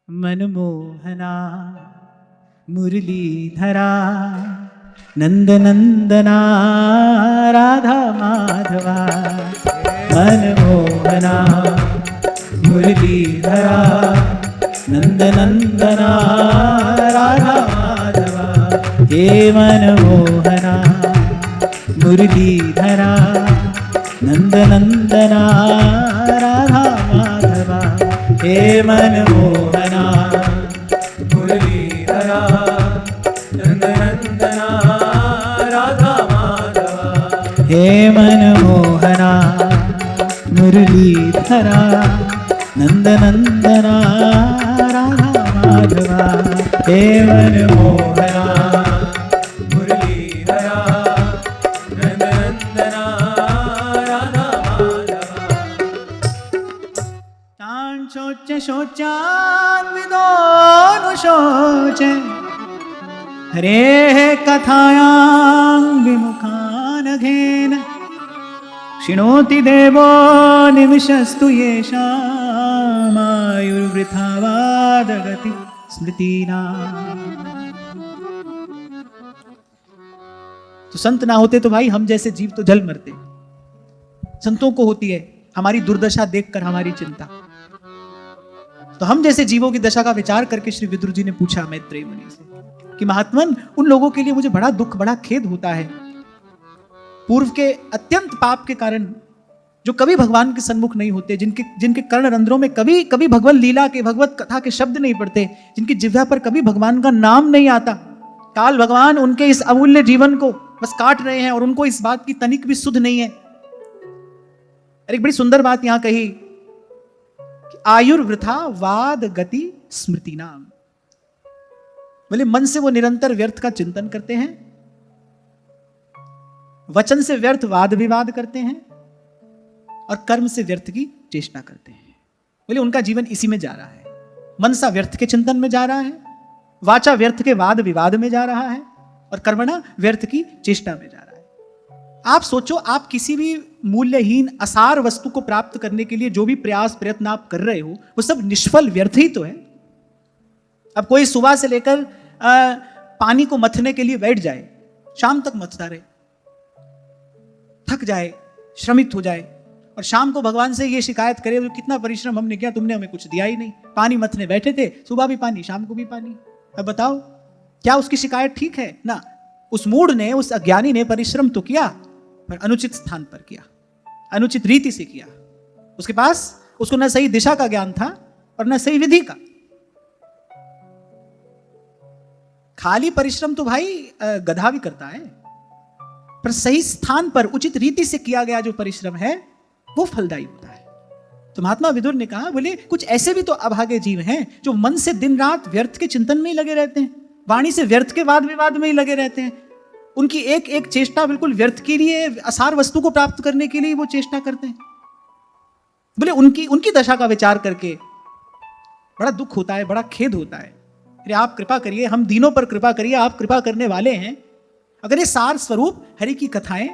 मनमोहना मुरलीधरा नंदनंदना राधा माधवा। मनमोहना मुरलीधरा नंदनंदना राधा माधवा। हे मनमोहना मुरलीधरा नंदनंदना राधा माधवा। हे मनमोहना मुरलीधरा नंदनंदना राधा माधवा। हे मनमोहना मुरलीधरा नंदनंदना राधा माधवा। हे मनमोहना मुरलीधरा नंदनंदना राधा माधवा। तान शोचे शोचान्विदोऽनुशोचे हरेः कथायां विमुखानघेन। शृणोति देवो निमिषस्तु येषामायुर्वृथा वादगति स्मृतिनाम्। तो संत ना होते तो भाई हम जैसे जीव तो जल मरते। संतों को होती है हमारी दुर्दशा देखकर हमारी चिंता। तो हम जैसे जीवों की दशा का विचार करके श्री विदुर जी ने पूछा मैत्रेय मुनि से कि महात्मन, उन लोगों के लिए मुझे बड़ा दुख, बड़ा खेद होता है, पूर्व के अत्यंत पाप के कारण, जो कभी भगवान के सन्मुख नहीं होते, जिनके कर्ण रंध्रों में कभी कभी भगवत लीला के, भगवत कथा के शब्द नहीं पड़ते, जिनकी जिह्वा पर कभी भगवान का नाम नहीं आता। काल भगवान उनके इस अमूल्य जीवन को बस काट रहे हैं और उनको इस बात की तनिक भी सुध नहीं है। एक बड़ी सुंदर बात यहां कही कि आयुर्वृथा वाद गति स्मृति नाम। बोले मन से वो निरंतर व्यर्थ का चिंतन करते हैं, वचन से व्यर्थ वाद विवाद करते हैं और कर्म से व्यर्थ की चेष्टा करते हैं। बोले उनका जीवन इसी में जा रहा है। मन सा व्यर्थ के चिंतन में जा रहा है, वाचा व्यर्थ के वाद विवाद में जा रहा है और कर्मणा व्यर्थ की चेष्टा में जा रहा है। आप सोचो, आप किसी भी मूल्यहीन असार वस्तु को प्राप्त करने के लिए जो भी प्रयास प्रयत्न आप कर रहे हो वो सब निष्फल व्यर्थ ही तो है। अब कोई सुबह से लेकर पानी को मथने के लिए बैठ जाए, शाम तक मथता रहे, थक जाए, श्रमित हो जाए और शाम को भगवान से ये शिकायत करे कितना परिश्रम हमने किया, तुमने हमें कुछ दिया ही नहीं। पानी मथने बैठे थे, सुबह भी पानी शाम को भी पानी। अब बताओ क्या उसकी शिकायत ठीक है? ना, उस मूढ़ ने, उस अज्ञानी ने परिश्रम तो किया पर अनुचित स्थान पर किया, अनुचित रीति से किया। उसके पास उसको न सही दिशा का ज्ञान था और न सही विधि का। खाली परिश्रम तो भाई गधा भी करता है, पर सही स्थान पर उचित रीति से किया गया जो परिश्रम है वो फलदायी होता है। तो महात्मा विदुर ने कहा, बोले कुछ ऐसे भी तो अभागे जीव हैं जो मन से दिन रात व्यर्थ के चिंतन में ही लगे रहते हैं, वाणी से व्यर्थ के वाद विवाद में ही लगे रहते हैं। उनकी एक एक चेष्टा बिल्कुल व्यर्थ के लिए, असार वस्तु को प्राप्त करने के लिए वो चेष्टा करते हैं। बोले उनकी दशा का विचार करके बड़ा दुख होता है, बड़ा खेद होता है। अरे आप कृपा करिए, हम दीनों पर कृपा करिए, आप कृपा करने वाले हैं। अगर ये सार स्वरूप हरि की कथाएं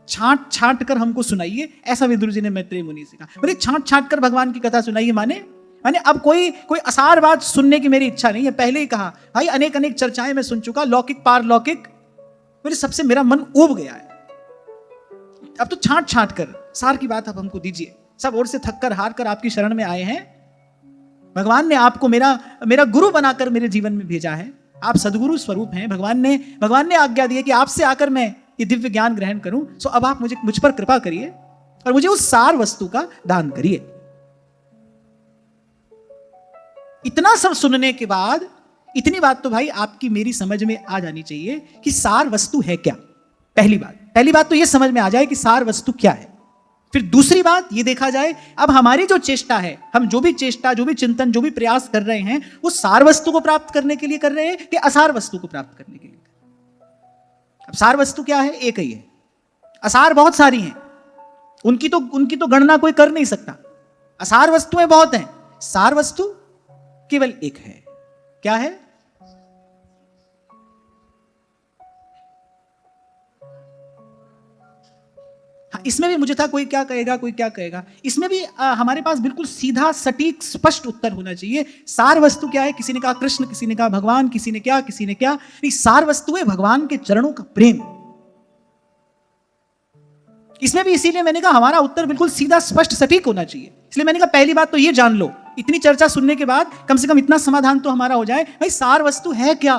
छांट छांट कर हमको सुनाइए, ऐसा विदुर जी ने मैत्रेय मुनि से कहा। बोले छांट छांट कर भगवान की कथा सुनाइए, माने अब कोई असार बात सुनने की मेरी इच्छा नहीं है। पहले ही कहा भाई, अनेक अनेक चर्चाएं मैं सुन चुका, लौकिक पारलौकिक, मेरे सबसे मेरा मन ऊब गया है। अब तो छांट छांट कर सार की बात आप हमको दीजिए। सब ओर से थक कर हार कर आपकी शरण में आए हैं। भगवान ने आपको मेरा गुरु बनाकर मेरे जीवन में भेजा है। आप सदगुरु स्वरूप हैं। भगवान ने आज्ञा दी है कि आपसे आकर मैं ये दिव्य ज्ञान ग्रहण करूं। सो अब आप मुझ पर कृपा करिए और मुझे उस सार वस्तु का दान करिए। इतना सब सुनने के बाद इतनी बात तो भाई आपकी मेरी समझ में आ जानी चाहिए कि सार वस्तु है क्या। पहली बात तो ये समझ में आ जाए कि सार वस्तु क्या है। फिर दूसरी बात ये देखा जाए, अब हमारी जो चेष्टा है, हम जो भी चेष्टा, जो भी चिंतन, जो भी प्रयास कर रहे हैं, वो सार वस्तु को प्राप्त करने के लिए कर रहे हैं कि असार वस्तु को प्राप्त करने के लिए। अब सार वस्तु क्या है? एक ही है। असार बहुत सारी हैं, उनकी तो गणना कोई कर नहीं सकता। असार वस्तुएं बहुत हैं, सार वस्तु केवल एक है। क्या है? इसमें भी मुझे था कोई क्या कहेगा, कोई क्या कहेगा। इसमें भी हमारे पास बिल्कुल सीधा सटीक स्पष्ट उत्तर होना चाहिए। सार वस्तु क्या है? किसी ने कहा कृष्ण, किसी ने कहा भगवान, किसी ने क्या, किसी ने क्या। नहीं, सार वस्तु है भगवान के चरणों का प्रेम। इसमें भी इसीलिए मैंने कहा हमारा उत्तर बिल्कुल सीधा स्पष्ट सटीक होना चाहिए। इसलिए मैंने कहा पहली बात तो ये जान लो, इतनी चर्चा सुनने के बाद कम से कम इतना समाधान तो हमारा हो जाए, भाई सार वस्तु है क्या?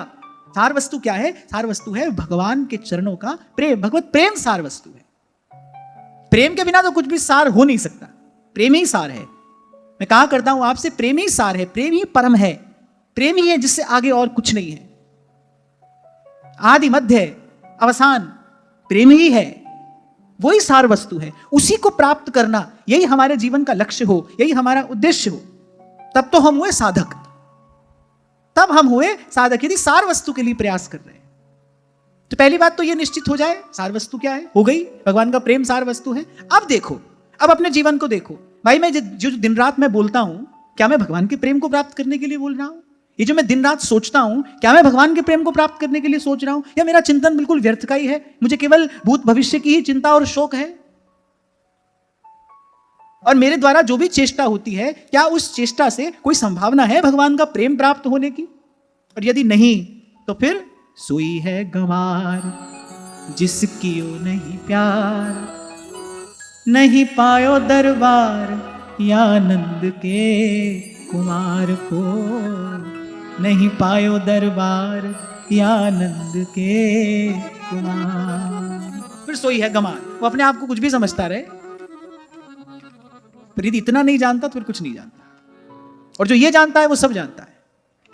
सार वस्तु क्या है? सार वस्तु है भगवान के चरणों का प्रेम। भगवत प्रेम सार वस्तु है। प्रेम के बिना तो कुछ भी सार हो नहीं सकता। प्रेम ही सार है। मैं कहा करता हूं आपसे, प्रेम ही सार है, प्रेम ही परम है, प्रेम ही है जिससे आगे और कुछ नहीं है। आदि मध्य अवसान प्रेम ही है, वही सार वस्तु है। उसी को प्राप्त करना, यही हमारे जीवन का लक्ष्य हो, यही हमारा उद्देश्य हो, तब तो हम हुए साधक। तब हम हुए साधक यदि सार वस्तु के लिए प्रयास कर रहे हैं। तो पहली बात तो यह निश्चित हो जाए सार वस्तु क्या है, हो गई, भगवान का प्रेम सार वस्तु है। अब देखो, अब अपने जीवन को देखो भाई, मैं जो दिन रात मैं बोलता हूं, क्या मैं भगवान के प्रेम को प्राप्त करने के लिए बोल रहा हूं? ये जो मैं दिन रात सोचता हूं, क्या मैं भगवान के प्रेम को प्राप्त करने के लिए सोच रहा हूं, या मेरा चिंतन बिल्कुल व्यर्थ का ही है? मुझे केवल भूत भविष्य की ही चिंता और शोक है? और मेरे द्वारा जो भी चेष्टा होती है, क्या उस चेष्टा से कोई संभावना है भगवान का प्रेम प्राप्त होने की? और यदि नहीं, तो फिर सोई है गंवार जिसकी ओ नहीं प्यार, नहीं पायो दरबार या नंद के कुमार को, नहीं पायो दरबार या नंद के कुमार। फिर सोई है गंवार, वो अपने आप को कुछ भी समझता रहे, फिर यदि इतना नहीं जानता तो फिर कुछ नहीं जानता। और जो ये जानता है वो सब जानता है।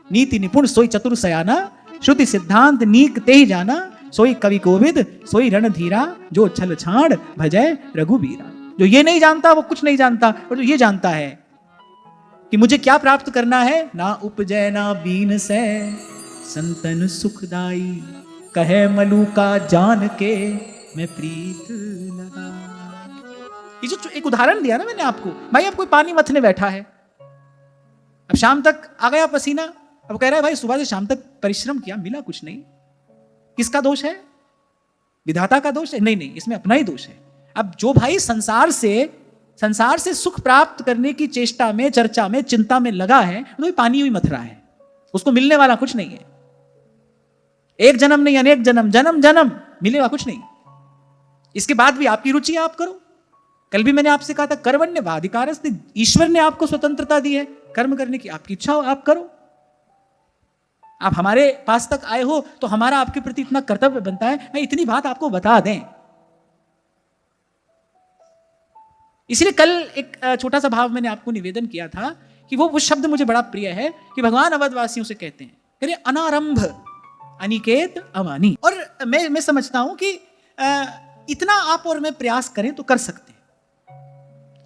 नीति निपुण सोई चतुर सयाना, श्रुति सिद्धांत नीक ते ही जाना, सोई कवि कोविद सोई रणधीरा, जो छल छाड़ भजय रघुबीरा। जो ये नहीं जानता वो कुछ नहीं जानता, और जो ये जानता है कि मुझे क्या प्राप्त करना है, ना उपजय ना बीन से संतन सुखदाई, कहे मलू का जान के मैं प्रीत लगा। ये जो एक उदाहरण दिया ना मैंने आपको, भाई अब कोई पानी मथने बैठा है, अब शाम तक आ गया पसीना, अब कह रहा है भाई सुबह से शाम तक परिश्रम किया, मिला कुछ नहीं। किसका दोष है? विधाता का दोष है? नहीं नहीं, इसमें अपना ही दोष है। अब जो भाई संसार से सुख प्राप्त करने की चेष्टा में, चर्चा में, चिंता में लगा है, तो पानी ही मथ रहा है, उसको मिलने वाला कुछ नहीं है। एक जन्म नहीं, अनेक जन्म, जन्म जन्म मिलेगा कुछ नहीं। इसके बाद भी आपकी रुचि आप करो। कल भी मैंने आपसे कहा था कर्मण्यवाधिकारस्ते, ईश्वर ने आपको स्वतंत्रता दी है कर्म करने की, आपकी इच्छा हो आप करो। आप हमारे पास तक आए हो तो हमारा आपके प्रति इतना कर्तव्य बनता है, मैं इतनी बात आपको बता दें। इसलिए कल एक छोटा सा भाव मैंने आपको निवेदन किया था कि वो शब्द मुझे बड़ा प्रिय है कि भगवान अवधवासियों से कहते हैं, कह रहे अनारंभ अनिकेत अमानी। और मैं समझता हूं कि इतना आप और मैं प्रयास करें तो कर सकते हैं।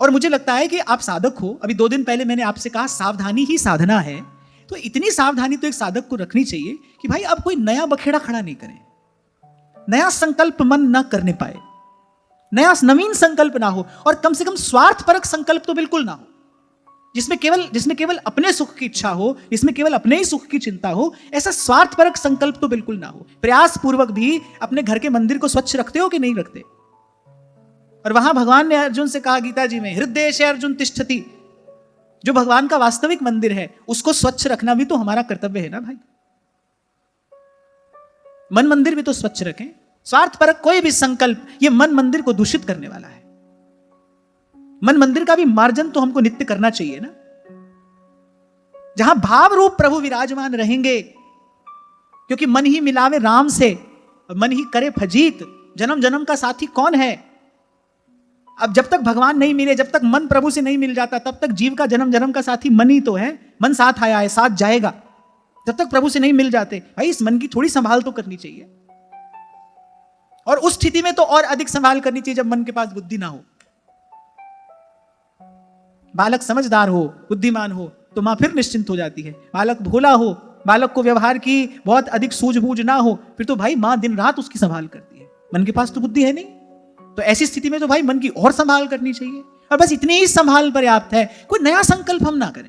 और मुझे लगता है कि आप साधक हो, अभी 2 दिन पहले मैंने आपसे कहा सावधानी ही साधना है, तो इतनी सावधानी तो एक साधक को रखनी चाहिए कि भाई अब कोई नया बखेड़ा खड़ा नहीं करें, नया संकल्प मन ना करने पाए, नया नवीन संकल्प ना हो, और कम से कम स्वार्थपरक संकल्प तो बिल्कुल ना हो, जिसमें केवल अपने सुख की इच्छा हो, जिसमें केवल अपने ही सुख की चिंता हो। ऐसा स्वार्थपरक संकल्प तो बिल्कुल ना हो। प्रयास पूर्वक भी अपने घर के मंदिर को स्वच्छ रखते हो कि नहीं रखते? और वहां भगवान ने अर्जुन से कहा गीता जी में, हृदय से अर्जुन तिष्ठति, जो भगवान का वास्तविक मंदिर है उसको स्वच्छ रखना भी तो हमारा कर्तव्य है ना भाई। मन मंदिर भी तो स्वच्छ रखें। स्वार्थपरक कोई भी संकल्प ये मन मंदिर को दूषित करने वाला है। मन मंदिर का भी मार्जन तो हमको नित्य करना चाहिए ना। जहां भाव रूप प्रभु विराजमान रहेंगे, क्योंकि मन ही मिलावे राम से और मन ही करे फजीत, जन्म जन्म का साथी कौन है? अब जब तक भगवान नहीं मिले, जब तक मन प्रभु से नहीं मिल जाता, तब तक जीव का जन्म जन्म का साथी मन ही तो है। मन साथ आया है, साथ जाएगा। जब तक प्रभु से नहीं मिल जाते, भाई इस मन की थोड़ी संभाल तो करनी चाहिए। और उस स्थिति में तो और अधिक संभाल करनी चाहिए जब मन के पास बुद्धि ना हो। बालक समझदार हो, बुद्धिमान हो तो मां फिर निश्चिंत हो जाती है। बालक भोला हो, बालक को व्यवहार की बहुत अधिक सूझबूझ ना हो, फिर तो भाई मां दिन रात उसकी संभाल करती है। मन के पास तो बुद्धि है नहीं, तो ऐसी स्थिति में तो भाई मन की और संभाल करनी चाहिए। और बस इतनी ही संभाल पर्याप्त है, कोई नया संकल्प हम ना करें।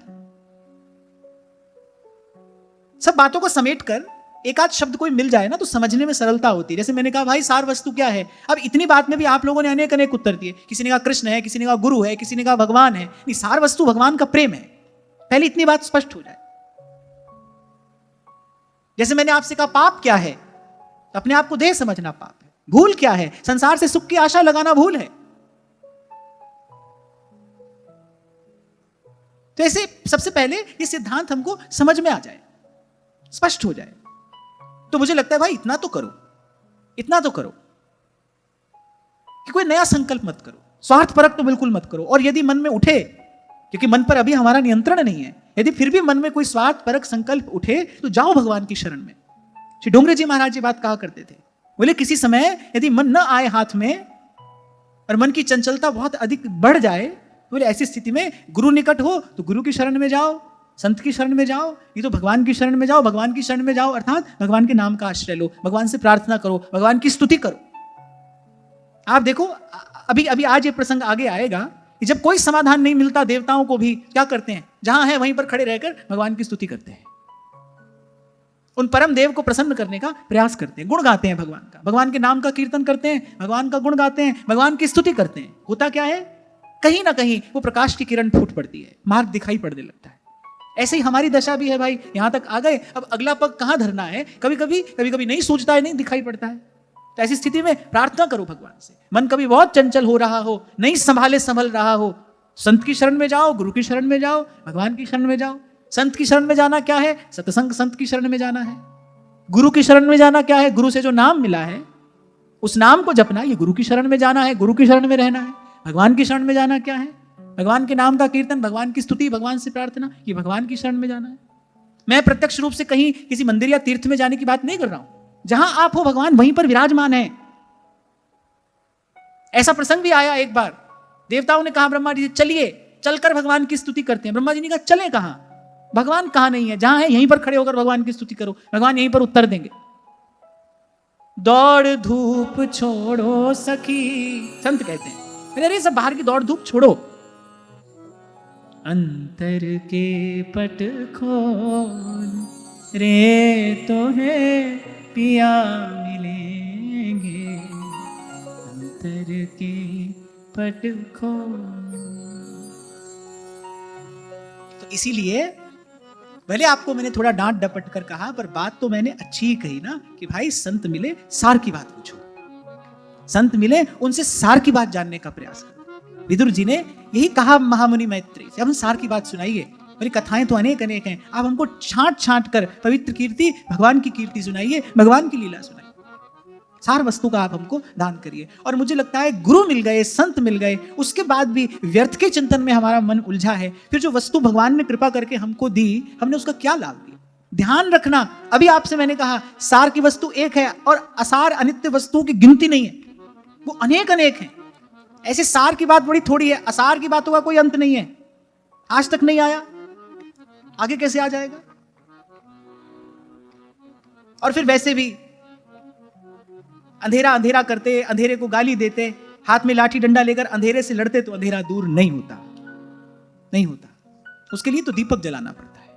सब बातों को समेट कर एक आध शब्द कोई मिल जाए ना तो समझने में सरलता होती है। जैसे मैंने कहा भाई सार वस्तु क्या है, अब इतनी बात में भी आप लोगों ने अनेक अनेक उत्तर दिए। किसी ने कहा कृष्ण है, किसी ने कहा गुरु है, किसी ने कहा भगवान है। नहीं, सार वस्तु भगवान का प्रेम है। पहले इतनी बात स्पष्ट हो जाए। जैसे मैंने आपसे कहा पाप क्या है, तो अपने आप को देह समझना पाप है। भूल क्या है, संसार से सुख की आशा लगाना भूल है। तो ऐसे सबसे पहले ये सिद्धांत हमको समझ में आ जाए, स्पष्ट हो जाए, तो मुझे लगता है भाई इतना तो करो, इतना तो करो कि कोई नया संकल्प मत करो, स्वार्थपरक तो बिल्कुल मत करो। और यदि मन में उठे, क्योंकि मन पर अभी हमारा नियंत्रण नहीं है, यदि फिर भी मन में कोई स्वार्थपरक संकल्प उठे तो जाओ भगवान की शरण में। श्री डोंगरे जी महाराज जी बात कहा करते थे, बोले किसी समय यदि मन न आए हाथ में और मन की चंचलता बहुत अधिक बढ़ जाए, बोले ऐसी स्थिति में गुरु निकट हो तो गुरु की शरण में जाओ, संत की शरण में जाओ, ये तो भगवान की शरण में जाओ, भगवान की शरण में जाओ अर्थात भगवान के नाम का आश्रय लो, भगवान से प्रार्थना करो, भगवान की स्तुति करो। आप देखो अभी अभी आज ये प्रसंग आगे आएगा कि जब कोई समाधान नहीं मिलता देवताओं को भी क्या करते हैं, जहां है वहीं पर खड़े रहकर भगवान की स्तुति करते हैं, उन परम देव को प्रसन्न करने का प्रयास करते हैं, गुण गाते हैं भगवान का, भगवान के नाम का कीर्तन करते हैं, भगवान का गुण गाते हैं, भगवान की स्तुति करते हैं। होता क्या है, कहीं ना कहीं वो प्रकाश की किरण फूट पड़ती है, मार्ग दिखाई पड़ने लगता है। ऐसे ही हमारी दशा भी है भाई, यहां तक आ गए, अब अगला पग कहां धरना है, कभी कभी नहीं सूझता है, नहीं दिखाई पड़ता है। तो ऐसी स्थिति में प्रार्थना करो भगवान से। मन कभी बहुत चंचल हो रहा हो, नहीं संभल रहा हो, संत की शरण में जाओ, गुरु की शरण में जाओ, भगवान की शरण में जाओ। संत की शरण में जाना क्या है, सत्संग संत की शरण में जाना है। गुरु की शरण में जाना क्या है, गुरु से जो नाम मिला है उस नाम को जपना, ये गुरु की शरण में जाना है, गुरु की शरण में रहना है। भगवान की शरण में जाना क्या है, भगवान के नाम का कीर्तन, भगवान की स्तुति, भगवान से प्रार्थना, ये भगवान की शरण में जाना है। मैं प्रत्यक्ष रूप से कहीं किसी मंदिर या तीर्थ में जाने की बात नहीं कर रहा हूं, जहां आप हो भगवान वहीं पर विराजमान है। ऐसा प्रसंग भी आया एक बार, देवताओं ने कहा ब्रह्मा जी से चलिए, चलकर भगवान की स्तुति करते हैं। ब्रह्मा जी ने कहा चले कहां, भगवान कहां नहीं है, जहां है यहीं पर खड़े होकर भगवान की स्तुति करो, भगवान यहीं पर उत्तर देंगे। दौड़ धूप छोड़ो सखी, संत कहते हैं अरे सब बाहर की दौड़ धूप छोड़ो, अंतर के पट खोल रे तो है पिया मिलेंगे, अंतर के पट खोल। तो इसीलिए भले आपको मैंने थोड़ा डांट डपट कर कहा, पर बात तो मैंने अच्छी ही कही ना कि भाई संत मिले सार की बात पूछो, संत मिले उनसे सार की बात जानने का प्रयास करो। विदुर जी ने यही कहा महामुनि मैत्री से, हम सार की बात सुनाइए, मेरी कथाएं तो अनेक अनेक हैं, आप हमको छांट छांट कर पवित्र कीर्ति, भगवान की कीर्ति सुनाइए, भगवान की लीला सुनाइए, सार वस्तु का आप हमको दान करिए। और मुझे लगता है गुरु मिल गए, संत मिल गए, उसके बाद भी व्यर्थ के चिंतन में हमारा मन उलझा है, फिर जो वस्तु भगवान ने कृपा करके हमको दी, हमने उसका क्या लाभ लिया। ध्यान रखना, अभी आपसे मैंने कहा सार की वस्तु एक है और असार अनित्य वस्तुओं की गिनती नहीं है, वो अनेक अनेक हैं। ऐसे सार की बात बड़ी थोड़ी है, असार की बातों का कोई अंत नहीं है, आज तक नहीं आया, आगे कैसे आ जाएगा। और फिर वैसे भी अंधेरा अंधेरा करते, अंधेरे को गाली देते, हाथ में लाठी डंडा लेकर अंधेरे से लड़ते तो अंधेरा दूर नहीं होता, नहीं होता, उसके लिए तो दीपक जलाना पड़ता है।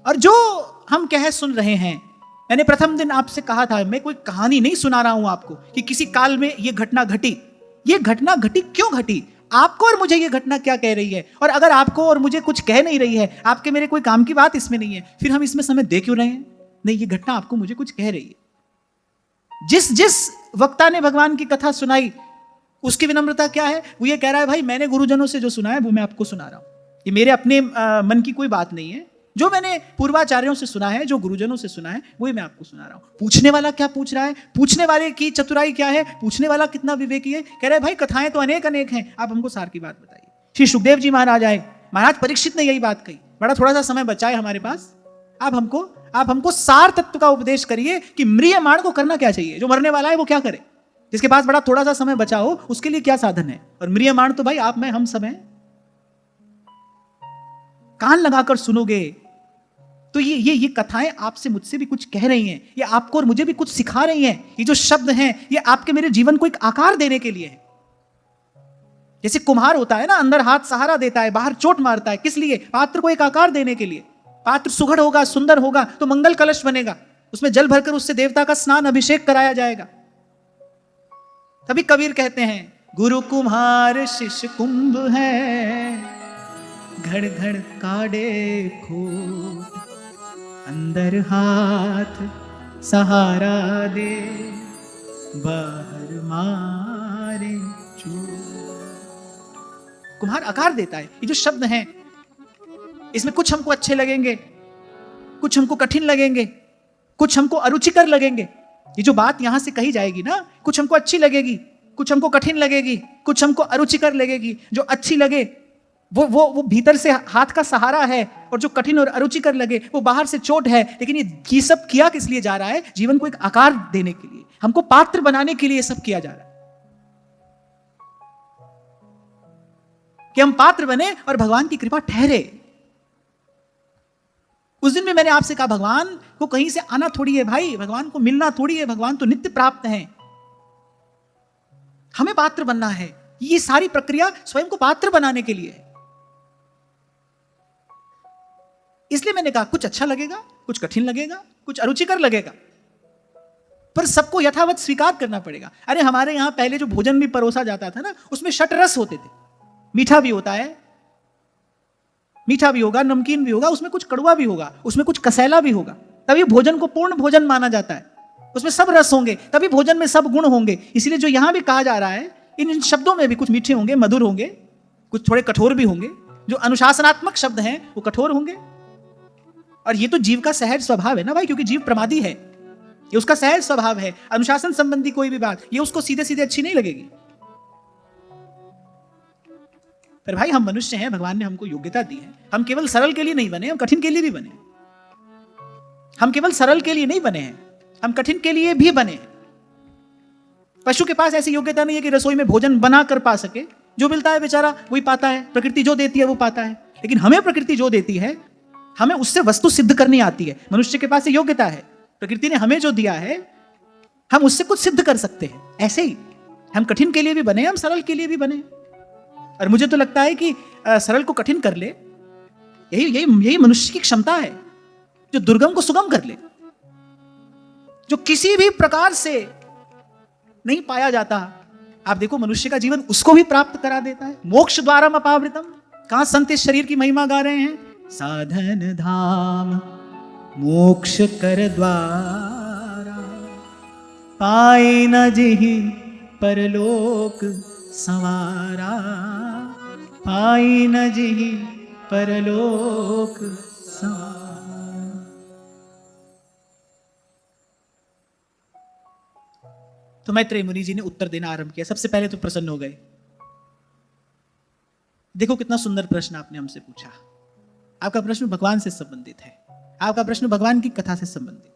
और जो हम कह सुन रहे हैं, मैंने प्रथम दिन आपसे कहा था, मैं कोई कहानी नहीं सुना रहा हूं आपको कि किसी काल में यह घटना घटी। यह घटना घटी क्यों घटी, आपको और मुझे यह घटना क्या कह रही है, और अगर आपको और मुझे कुछ कह नहीं रही है, आपके मेरे कोई काम की बात इसमें नहीं है, फिर हम इसमें समय दे क्यों रहे हैं। नहीं, यह घटना आपको मुझे कुछ कह रही है। जिस जिस वक्ता ने भगवान की कथा सुनाई उसकी विनम्रता क्या है, वो ये कह रहा है भाई मैंने गुरुजनों से जो सुना है वो मैं आपको सुना रहा हूं, ये मेरे अपने मन की कोई बात नहीं है, जो मैंने पूर्वाचार्यों से सुना है, जो गुरुजनों से सुना है वही मैं आपको सुना रहा हूं। पूछने वाला क्या पूछ रहा है, पूछने वाले की चतुराई क्या है, पूछने वाला कितना विवेकी है। कह रहे भाई कथाएं तो अनेक अनेक हैं, आप हमको सार की बात बताइए। श्री सुखदेव जी महाराज आए, महाराज परीक्षित ने यही बात कही, बड़ा थोड़ा सा समय बचा है हमारे पास, आप हमको सार तत्व का उपदेश करिए कि म्रियमाण को करना क्या चाहिए, जो मरने वाला है वो क्या करे, जिसके पास बड़ा थोड़ा सा समय बचा हो उसके लिए क्या साधन है। और म्रियमाण तो भाई आप मैं हम सब हैं, कान लगाकर सुनोगे तो ये कथाएं आपसे मुझसे भी कुछ कह रही हैं, ये आपको और मुझे भी कुछ सिखा रही हैं। ये जो शब्द हैं ये आपके मेरे जीवन को एक आकार देने के लिए है। जैसे कुम्हार होता है ना, अंदर हाथ सहारा देता है, बाहर चोट मारता है, किस लिए, पात्र को एक आकार देने के लिए। पात्र सुघड़ होगा, सुंदर होगा तो मंगल कलश बनेगा, उसमें जल भरकर उससे देवता का स्नान अभिषेक कराया जाएगा। तभी कबीर कहते हैं, गुरु कुम्हार शिष्य कुंभ है, घड़ घड़ काढ़े खूट, अंदर हाथ सहारा दे, बाहर मारे चूट। कुम्हार आकार देता है। ये जो शब्द हैं, इसमें कुछ हमको अच्छे लगेंगे, कुछ हमको कठिन लगेंगे, कुछ हमको अरुचिकर लगेंगे। ये जो बात यहां से कही जाएगी ना, कुछ हमको अच्छी लगेगी, कुछ हमको कठिन लगेगी, कुछ हमको अरुचिकर लगेगी। जो अच्छी लगे वो भीतर से हाथ का सहारा है, और जो कठिन और अरुचिकर लगे वो बाहर से चोट है। लेकिन ये सब किया किस लिए जा रहा है? जीवन को एक आकार देने के लिए, हमको पात्र बनाने के लिए सब किया जा रहा है, कि हम पात्र बने और भगवान की कृपा ठहरे। उस दिन में मैंने आपसे कहा, भगवान को कहीं से आना थोड़ी है भाई, भगवान को मिलना थोड़ी है, भगवान तो नित्य प्राप्त है, हमें पात्र बनना है। ये सारी प्रक्रिया स्वयं को पात्र बनाने के लिए है। इसलिए मैंने कहा, कुछ अच्छा लगेगा, कुछ कठिन लगेगा, कुछ अरुचिकर लगेगा, पर सबको यथावत स्वीकार करना पड़ेगा। अरे हमारे यहां पहले जो भोजन भी परोसा जाता था ना, उसमें षट रस होते थे। मीठा भी होता है, मीठा भी होगा, नमकीन भी होगा, उसमें कुछ कड़वा भी होगा, उसमें कुछ कसैला भी होगा, तभी भोजन को पूर्ण भोजन माना जाता है। उसमें सब रस होंगे, तभी भोजन में सब गुण होंगे। इसलिए जो यहां भी कहा जा रहा है, इन शब्दों में भी कुछ मीठे होंगे, मधुर होंगे, कुछ थोड़े कठोर भी होंगे। जो अनुशासनात्मक शब्द हैं वो कठोर होंगे। और ये तो जीव का सहज स्वभाव है ना भाई, क्योंकि जीव प्रमादी है, ये उसका सहज स्वभाव है। अनुशासन संबंधी कोई भी बात ये उसको सीधे सीधे अच्छी नहीं लगेगी। पर भाई हम मनुष्य हैं, भगवान ने हमको योग्यता दी है। हम केवल सरल के लिए नहीं बने, हम कठिन के लिए भी बने। हम केवल सरल के लिए नहीं बने हैं, हम कठिन के लिए भी बने हैं। पशु के पास ऐसी योग्यता नहीं है कि रसोई में भोजन बना कर पा सके। जो मिलता है बेचारा वही पाता है, प्रकृति जो देती है वो पाता है। लेकिन हमें प्रकृति जो देती है, हमें उससे वस्तु सिद्ध करनी आती है। मनुष्य के पास ये योग्यता है, प्रकृति ने हमें जो दिया है हम उससे कुछ सिद्ध कर सकते हैं। ऐसे ही हम कठिन के लिए भी बने, हम सरल के लिए भी बने। और मुझे तो लगता है कि सरल को कठिन कर ले, यही मनुष्य की क्षमता है, जो दुर्गम को सुगम कर ले, जो किसी भी प्रकार से नहीं पाया जाता। आप देखो मनुष्य का जीवन उसको भी प्राप्त करा देता है। मोक्ष द्वारम अपावृतम, कहां संत इस शरीर की महिमा गा रहे हैं? साधन धाम मोक्ष कर द्वारा, पाई न जिहि परलोक संवारा, पाई न जिहि परलोक संवारा। तो मैत्रेय मुनि जी ने उत्तर देना आरंभ किया। सबसे पहले तो प्रसन्न हो गए। देखो कितना सुंदर प्रश्न आपने हमसे पूछा। आपका प्रश्न भगवान से संबंधित है, आपका प्रश्न भगवान की कथा से संबंधित है।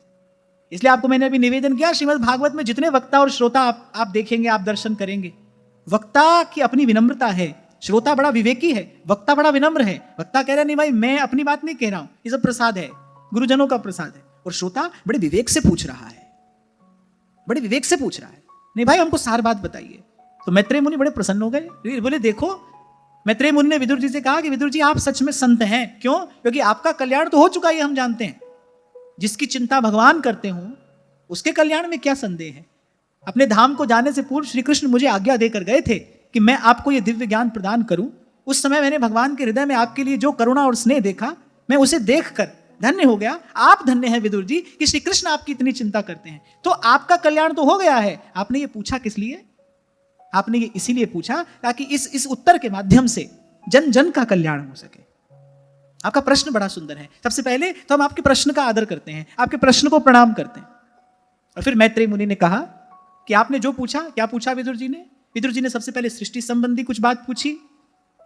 इसलिए आपको मैंने अभी निवेदन किया, श्रीमद् भागवत में जितने वक्ता और श्रोता आप देखेंगे, आप दर्शन करेंगे, वक्ता की अपनी विनम्रता है, श्रोता बड़ा विवेकी है, वक्ता बड़ा विनम्र है। वक्ता कह रहा नहीं भाई मैं अपनी बात नहीं कह रहा हूं, ये सब प्रसाद है, गुरुजनों का प्रसाद है। और श्रोता बड़े विवेक से पूछ रहा है, बड़े विवेक से पूछ रहा है, नहीं भाई हमको सार बात बताइए। तो मैत्रेय मुनि बड़े प्रसन्न हो गए। बोले देखो, मैत्रेय मुनि ने विदुर जी से कहा कि विदुर जी आप सच में संत हैं। क्यों? क्योंकि आपका कल्याण तो हो चुका है, हम जानते हैं। जिसकी चिंता भगवान करते हो उसके कल्याण में क्या संदेह है। अपने धाम को जाने से पूर्व श्री कृष्ण मुझे आज्ञा देकर गए थे कि मैं आपको यह दिव्य ज्ञान प्रदान करूं। उस समय मैंने भगवान के हृदय में आपके लिए जो करुणा और स्नेह देखा, मैं उसे देखकर धन्य हो गया। आप धन्य हैं विदुर जी कि श्री कृष्ण आपकी इतनी चिंता करते हैं। तो आपका कल्याण तो हो गया है। आपने ये पूछा किस लिए? आपने ये इसीलिए पूछा ताकि इस उत्तर के माध्यम से जन जन का कल्याण हो सके। आपका प्रश्न बड़ा सुंदर है। सबसे पहले तो हम आपके प्रश्न का आदर करते हैं, आपके प्रश्न को प्रणाम करते हैं। और फिर मैत्रेय मुनि ने कहा कि आपने जो पूछा, क्या पूछा विदुर जी ने? विदुर जी ने सबसे पहले सृष्टि संबंधी कुछ बात पूछी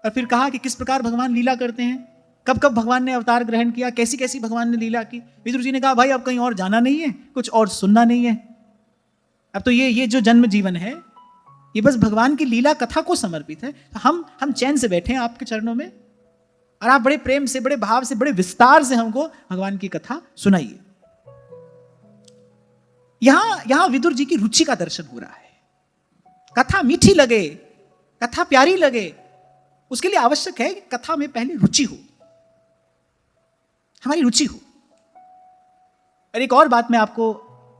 और फिर कहा कि किस प्रकार भगवान लीला करते हैं, कब कब भगवान ने अवतार ग्रहण किया, कैसी कैसी भगवान ने लीला की। विदुर जी ने कहा भाई अब कहीं और जाना नहीं है, कुछ और सुनना नहीं है। अब तो ये जो जन्म जीवन है ये बस भगवान की लीला कथा को समर्पित है। हम चैन से बैठे हैं आपके चरणों में और आप बड़े प्रेम से, बड़े भाव से, बड़े विस्तार से हमको भगवान की कथा सुनाइए। यहां विदुर जी की रुचि का दर्शन हो रहा है। कथा मीठी लगे, कथा प्यारी लगे, उसके लिए आवश्यक है कि कथा में पहले रुचि हो। हमारी रुचि हो। और एक और बात मैं आपको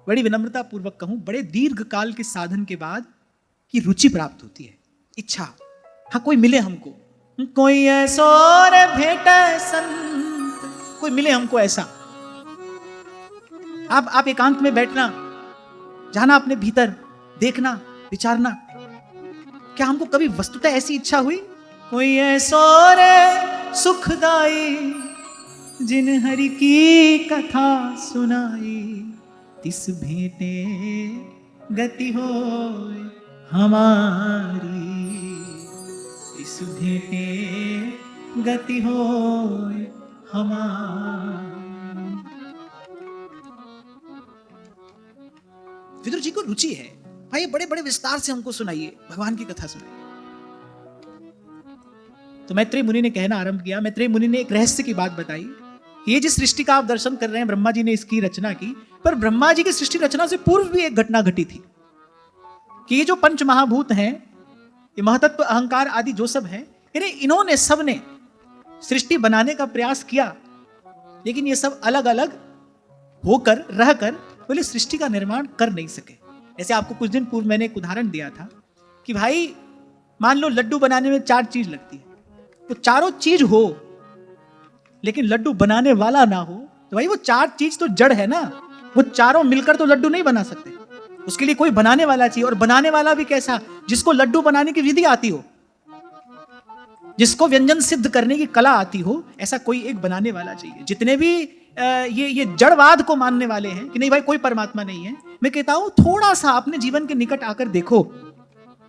बड़ी विनम्रता पूर्वक कहूं, बड़े दीर्घ काल के साधन के बाद की रुचि प्राप्त होती है, इच्छा। हाँ, कोई मिले हमको, कोई ऐसो रे भेटे संत, कोई मिले हमको ऐसा। आप एकांत में बैठना, जाना अपने भीतर, देखना, विचारना, क्या हमको कभी वस्तुतः ऐसी इच्छा हुई? कोई ऐसो रे सुखदाई जिन हरि की कथा सुनाई, तिस भेंटे गति होय हमारी, तिस भेंटे गति होय हमारी। विदुर जी को रुचि है, भाई बड़े बड़े विस्तार से हमको सुनाइए, भगवान की कथा सुनाइए। तो मैत्रेय मुनि ने कहना आरंभ किया। मैत्रेय मुनि ने एक रहस्य की बात बताई। ये जिस सृष्टि का आप दर्शन कर रहे हैं, ब्रह्मा जी ने इसकी रचना की, पर ब्रह्मा जी की सृष्टि रचना से पूर्व भी एक घटना घटी थी कि ये जो पंच महाभूत हैं, ये महतत्व, अहंकार आदि जो सब है, इन्होंने सब ने सृष्टि बनाने का प्रयास किया, लेकिन ये सब अलग अलग होकर रहकर बोले सृष्टि का निर्माण कर नहीं सके। ऐसे आपको कुछ दिन पूर्व मैंने एक उदाहरण दिया था कि भाई मान लो लड्डू बनाने में 4 चीज लगती है, तो चारों चीज हो लेकिन लड्डू बनाने वाला ना हो, तो भाई वो 4 चीज तो जड़ है ना, वो चारों मिलकर तो लड्डू नहीं बना सकते। उसके लिए कोई बनाने वाला चाहिए, और बनाने वाला भी कैसा? जिसको लड्डू बनाने की विधि आती हो, जिसको व्यंजन सिद्ध करने की कला आती हो, ऐसा कोई एक बनाने वाला चाहिए। जितने भी ये जड़वाद को मानने वाले हैं कि नहीं भाई कोई परमात्मा नहीं है, मैं कहता हूं थोड़ा सा अपने जीवन के निकट आकर देखो,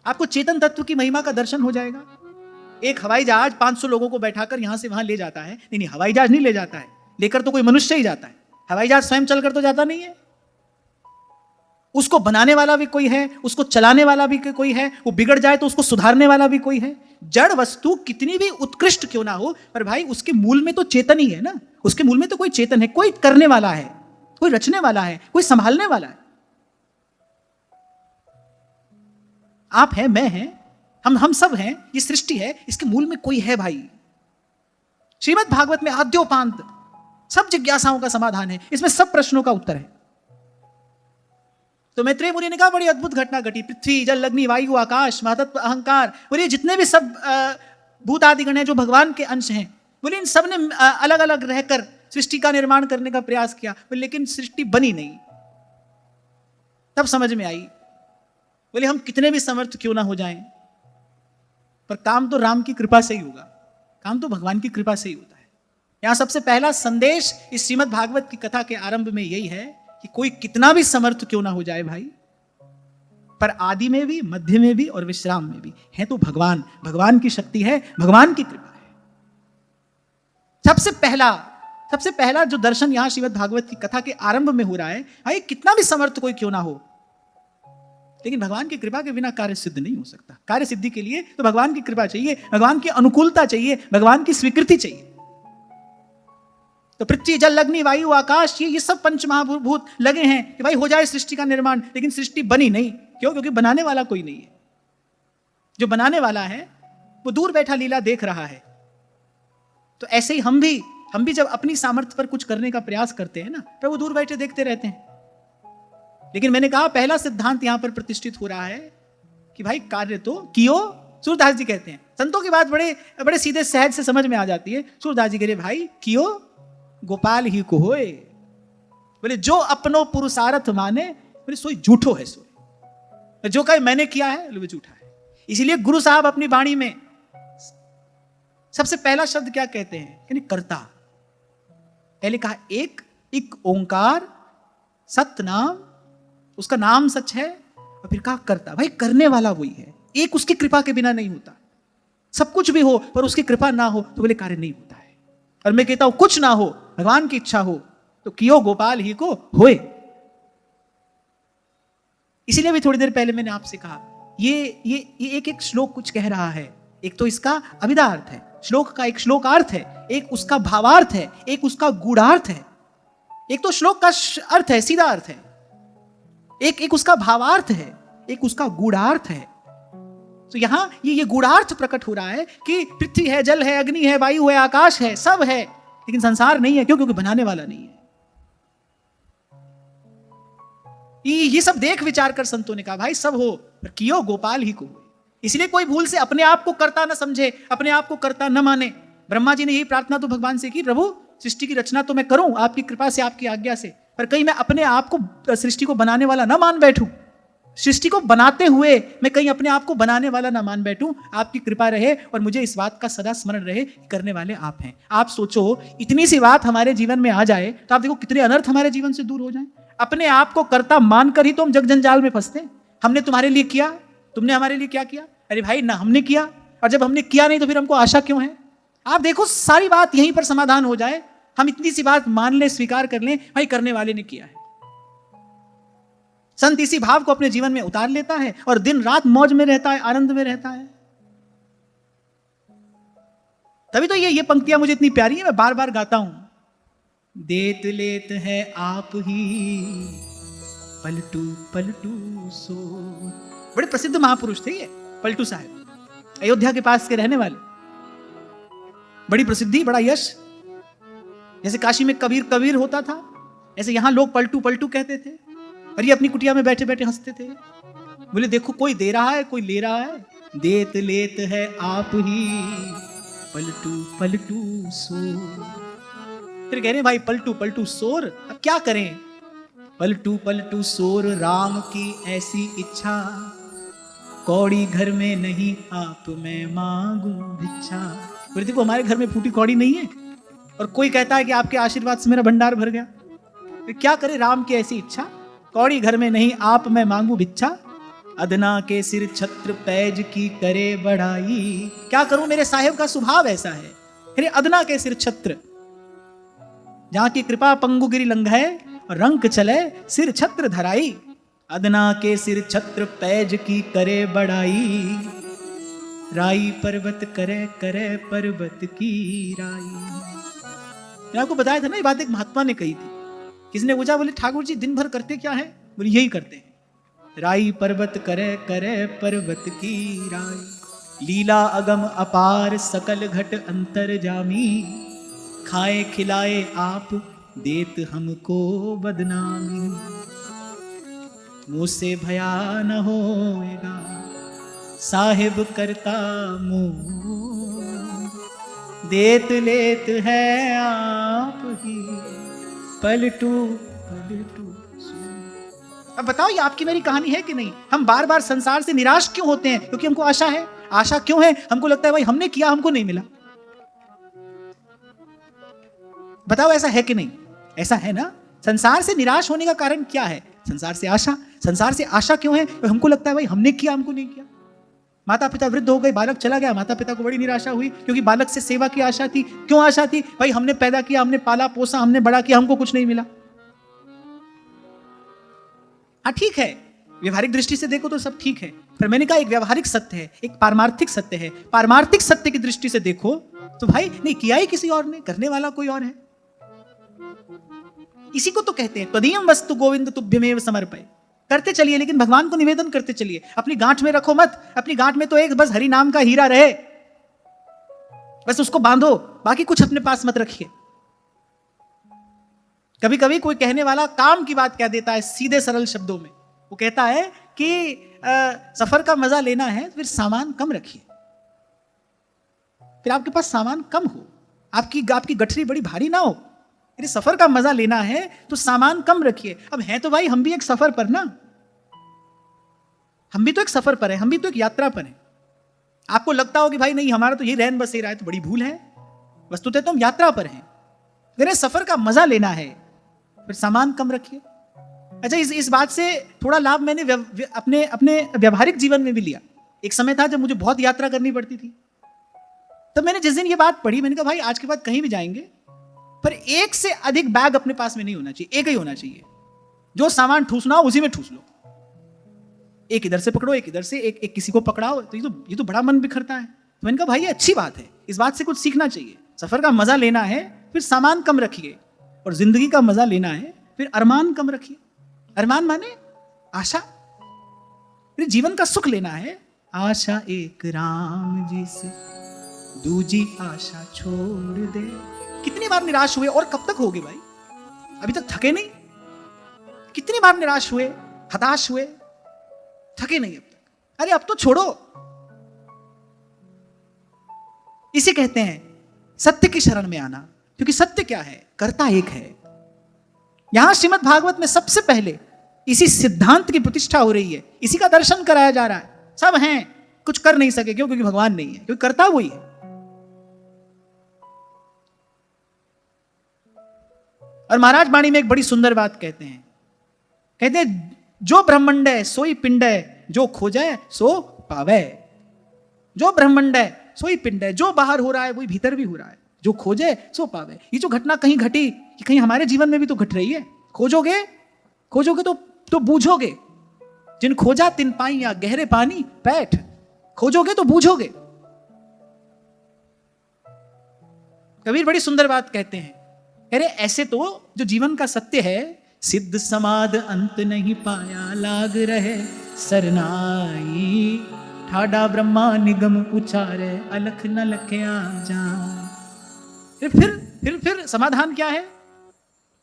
आपको चेतन तत्व की महिमा का दर्शन हो जाएगा। एक हवाई जहाज 500 लोगों को बैठाकर यहां से वहां ले जाता है। नहीं, हवाई जहाज नहीं ले जाता है, लेकर तो कोई मनुष्य ही जाता है। हवाई जहाज स्वयं चलकर तो जाता नहीं है, उसको बनाने वाला भी कोई है, उसको चलाने वाला भी कोई है, वो बिगड़ जाए तो उसको सुधारने वाला भी कोई है। जड़ वस्तु कितनी भी उत्कृष्ट क्यों ना हो, पर भाई उसके मूल में तो चेतन ही है ना, उसके मूल में तो कोई चेतन है, कोई करने वाला है, कोई रचने वाला है, कोई संभालने वाला है। आप हैं, मैं हैं, हम सब हैं, ये सृष्टि है, इसके मूल में कोई है भाई। श्रीमद् भागवत में आद्योपांत सब जिज्ञासाओं का समाधान है, इसमें सब प्रश्नों का उत्तर है। तो मैत्रेय मुनि ने कहा बड़ी अद्भुत घटना घटी। पृथ्वी, जल, अग्नि, वायु, आकाश, महतत्व, अहंकार, बोले जितने भी सब भूत आदि गण हैं जो भगवान के अंश हैं, बोले इन सब ने अलग अलग रहकर सृष्टि का निर्माण करने का प्रयास किया, लेकिन सृष्टि बनी नहीं। तब समझ में आई, बोले हम कितने भी समर्थ क्यों ना हो जाएं, पर काम तो राम की कृपा से ही होगा, काम तो भगवान की कृपा से ही होता है। यहां सबसे पहला संदेश इस श्रीमद् भागवत की कथा के आरंभ में यही है कि कोई कितना भी समर्थ क्यों ना हो जाए भाई, पर आदि में भी, मध्य में भी और विश्राम में भी है तो भगवान। भगवान की शक्ति है, भगवान की कृपा है। सबसे पहला जो दर्शन यहां श्रीमद् भागवत की कथा के आरंभ में हो रहा है, भाई कितना भी समर्थ कोई क्यों ना हो, लेकिन भगवान की कृपा के बिना कार्य सिद्ध नहीं हो सकता। कार्य सिद्धि के लिए तो भगवान की कृपा चाहिए, भगवान की अनुकूलता चाहिए, भगवान की स्वीकृति चाहिए। तो पृथ्वी, जल, अग्नि, वायु, आकाश, ये सब पंच महाभूत लगे हैं कि भाई हो जाए सृष्टि का निर्माण, लेकिन सृष्टि बनी नहीं। क्यों? क्योंकि बनाने वाला कोई नहीं है। जो बनाने वाला है वो दूर बैठा लीला देख रहा है। तो ऐसे ही हम भी जब अपनी सामर्थ्य पर कुछ करने का प्रयास करते हैं ना, तो वो दूर बैठे देखते रहते हैं। लेकिन मैंने कहा पहला सिद्धांत यहां पर प्रतिष्ठित हो रहा है कि भाई कार्य तो कियो। सूरदास जी कहते हैं, संतों की बात बड़े बड़े सीधे सहज से समझ में आ जाती है। सूरदास जी कह रहे भाई कियो गोपाल ही को होए, बोले जो अपनो पुरुषार्थ माने, बोले सोई झूठो है, सोई जो कहे मैंने किया है वो झूठा है। इसीलिए गुरु साहब अपनी वाणी में सबसे पहला शब्द क्या कहते हैं? यानी कर्ता। पहले कहा एक ओंकार सत्य नाम, उसका नाम सच है, और फिर कहा कर्ता। भाई करने वाला वही है, एक उसकी कृपा के बिना नहीं होता। सब कुछ भी हो पर उसकी कृपा ना हो तो बोले कार्य नहीं होता है। और मैं कहता हूं कुछ ना हो, भगवान की इच्छा हो तो कियो गोपाल ही को होए। इसीलिए भी थोड़ी देर पहले मैंने आपसे कहा ये एक श्लोक कुछ कह रहा है। एक तो इसका अभिधार्थ है, श्लोक का एक श्लोकार्थ है, एक उसका भावार्थ है, एक उसका गूढ़ार्थ है। एक तो श्लोक का अर्थ है, सीधा अर्थ है, एक उसका भावार्थ है, एक उसका गूढ़ार्थ है। तो यहां ये गूढ़ार्थ प्रकट हो रहा है कि पृथ्वी है, जल है, अग्नि है, वायु है, आकाश है, सब है, लेकिन संसार नहीं है। क्यों? क्योंकि बनाने वाला नहीं है। ये सब देख विचार कर संतों ने कहा भाई सब हो पर कियो गोपाल ही को। इसलिए कोई भूल से अपने आप को कर्ता न समझे, अपने आप को कर्ता न माने। ब्रह्मा जी ने यही प्रार्थना तो भगवान से की, प्रभु सृष्टि की रचना तो मैं करूं आपकी कृपा से, आपकी आज्ञा से, पर कहीं मैं अपने आप को सृष्टि को बनाने वाला ना मान बैठूं। सृष्टि को बनाते हुए मैं कहीं अपने आप को बनाने वाला ना मान बैठूं। आपकी कृपा रहे और मुझे इस बात का सदा स्मरण रहे कि करने वाले आप हैं। आप सोचो इतनी सी बात हमारे जीवन में आ जाए तो आप देखो कितने अनर्थ हमारे जीवन से दूर हो जाएं। अपने आप को कर्ता मानकर ही तो हम जग जंजाल में फंसते हैं। हमने तुम्हारे लिए किया, तुमने हमारे लिए क्या किया? अरे भाई ना हमने किया, और जब हमने किया नहीं तो फिर हमको आशा क्यों है? आप देखो सारी बात यहीं पर समाधान हो जाए। हम इतनी सी बात मान लें, स्वीकार कर लें, भाई करने वाले ने किया है। संत इसी भाव को अपने जीवन में उतार लेता है और दिन रात मौज में रहता है, आनंद में रहता है। तभी तो ये पंक्तियां मुझे इतनी प्यारी है, मैं बार बार गाता हूं। देत लेत है आप ही पलटू पलटू सो। बड़े प्रसिद्ध महापुरुष थे ये पलटू साहब, अयोध्या के पास के रहने वाले। बड़ी प्रसिद्धि, बड़ा यश। जैसे काशी में कबीर कबीर होता था, ऐसे यहां लोग पलटू पलटू कहते थे। और ये अपनी कुटिया में बैठे बैठे हंसते थे। बोले देखो कोई दे रहा है, कोई ले रहा है। देत लेत है आप ही पलटू पलटू सो। फिर कह रहे भाई पलटू पलटू सोर, अब क्या करें? पलटू पलटू सोर राम की ऐसी इच्छा, कौड़ी घर में नहीं आप मैं मांगू भिक्षा। बोले देखो हमारे घर में फूटी कौड़ी नहीं है, और कोई कहता है कि आपके आशीर्वाद से मेरा भंडार भर गया। तो क्या करे? राम की ऐसी इच्छा, कौड़ी घर में नहीं आप मैं मांगू भिक्षा। अदना के सिर छत्र पैज की करे बढ़ाई। क्या करूं, मेरे साहेब का स्वभाव ऐसा है। अरे अदना के सिर छत्र, जहां की कृपा पंगु गिरी लंघे और रंक चले सिर छत्र धराई। अदना के सिर छत्र पैज की करे बढ़ाई। राई पर्वत करे करे पर्वत की राई। मैं आपको बताया था ना, ये बात एक महात्मा ने कही थी। किसी ने पूछा, बोले ठाकुर जी दिन भर करते क्या है? बोले यही करते हैं, राई पर्वत करे करे पर्वत की राई। लीला अगम अपार सकल घट अंतर जामी। खाए खिलाए आप देत हमको बदनामी। मुँह से भया न होएगा साहिब करता मुँह। देत लेत है आप ही पलटू पलटू। अब बताओ ये आपकी मेरी कहानी है कि नहीं? हम बार बार संसार से निराश क्यों होते हैं? क्योंकि हमको आशा है। आशा क्यों है? हमको लगता है भाई हमने किया, हमको नहीं मिला। बताओ ऐसा है कि नहीं? ऐसा है ना। संसार से निराश होने का कारण क्या है? संसार से आशा। संसार से आशा क्यों है? तो हमको लगता है भाई हमने किया, हमको नहीं किया। माता पिता वृद्ध हो गए, बालक चला गया, माता पिता को बड़ी निराशा हुई क्योंकि बालक से सेवा की आशा थी। क्यों आशा थी? भाई हमने पैदा किया, हमने पाला पोसा, हमने बड़ा किया, हमको कुछ नहीं मिला। हाँ ठीक है, व्यवहारिक दृष्टि से देखो तो सब ठीक है, पर मैंने कहा एक व्यवहारिक सत्य है, एक पारमार्थिक सत्य है। पारमार्थिक सत्य की दृष्टि से देखो तो भाई नहीं किया ही किसी और ने, करने वाला कोई और है। इसी को तो कहते हैं त्वदीयं वस्तु गोविंद तुभ्यमेव समर्पय। करते चलिए, लेकिन भगवान को निवेदन करते चलिए। अपनी गांठ में रखो मत। अपनी गांठ में तो एक बस हरि नाम का हीरा रहे, बस उसको बांधो, बाकी कुछ अपने पास मत रखिए। कभी कभी कोई कहने वाला काम की बात कह देता है सीधे सरल शब्दों में। वो कहता है कि सफर का मजा लेना है फिर सामान कम रखिए। फिर आपके पास सामान कम हो, आपकी गठरी बड़ी भारी ना हो। यदि सफर का मजा लेना है तो सामान कम रखिए। अब है तो भाई हम भी एक सफर पर ना, हम भी तो एक सफर पर है, हम भी तो एक यात्रा पर है। आपको लगता हो कि भाई नहीं हमारा तो ये रहन बस ही रहा है, तो बड़ी भूल है। वस्तुतः तो हम यात्रा पर हैं। अगर सफर का मजा लेना है फिर सामान कम रखिए। अच्छा, इस बात से थोड़ा लाभ मैंने अपने व्यवहारिक जीवन में भी लिया। एक समय था जब मुझे बहुत यात्रा करनी पड़ती थी, तब मैंने जिस दिन ये बात पढ़ी मैंने कहा भाई आज के बाद कहीं भी जाएंगे पर एक से अधिक बैग अपने पास में नहीं होना चाहिए, एक ही होना चाहिए। जो सामान ठूसना हो उसी में ठूस लो। एक इधर से पकड़ो, एक इधर से, एक किसी को पकड़ाओ, तो ये तो बड़ा मन बिखरता है। तो मैंने कहा भाई ये अच्छी बात है, इस बात से कुछ सीखना चाहिए। सफर का मजा लेना है फिर सामान कम रखिए, और जिंदगी का मजा लेना है फिर अरमान कम रखिए। अरमान माने आशा। फिर जीवन का सुख लेना है, आशा एक राम जी से दूजी आशा छोड़ दे। कितनी बार निराश हुए और कब तक होगे भाई? अभी तक थके नहीं? कितनी बार निराश हुए, हताश हुए, थके नहीं अब तक? अरे अब तो छोड़ो। इसे कहते हैं सत्य की शरण में आना, क्योंकि सत्य क्या है? कर्ता एक है। यहां श्रीमद् भागवत में सबसे पहले इसी सिद्धांत की प्रतिष्ठा हो रही है, इसी का दर्शन कराया जा रहा है। सब हैं, कुछ कर नहीं सके, क्यों? क्योंकि भगवान नहीं है, क्योंकि कर्ता वही है। और महाराज वाणी में एक बड़ी सुंदर बात कहते हैं जो ब्रह्मांड है सोई पिंड है, जो खोजे सो पावे। जो ब्रह्मांड है सोई पिंड है, जो बाहर हो रहा है वही भीतर भी हो रहा है, जो खोजे सो पावे। ये जो घटना कहीं घटी, कि कहीं हमारे जीवन में भी तो घट रही है। खोजोगे तो बूझोगे। जिन खोजा तिन पाइया गहरे पानी पैठ। खोजोगे तो बूझोगे। कबीर बड़ी सुंदर बात कहते हैं, अरे ऐसे तो जो जीवन का सत्य है, सिद्ध समाध अंत नहीं पाया लाग रहे सरनाई। ठाडा ब्रह्मा निगम उचारे अलख न लख्या जान। फिर समाधान क्या है?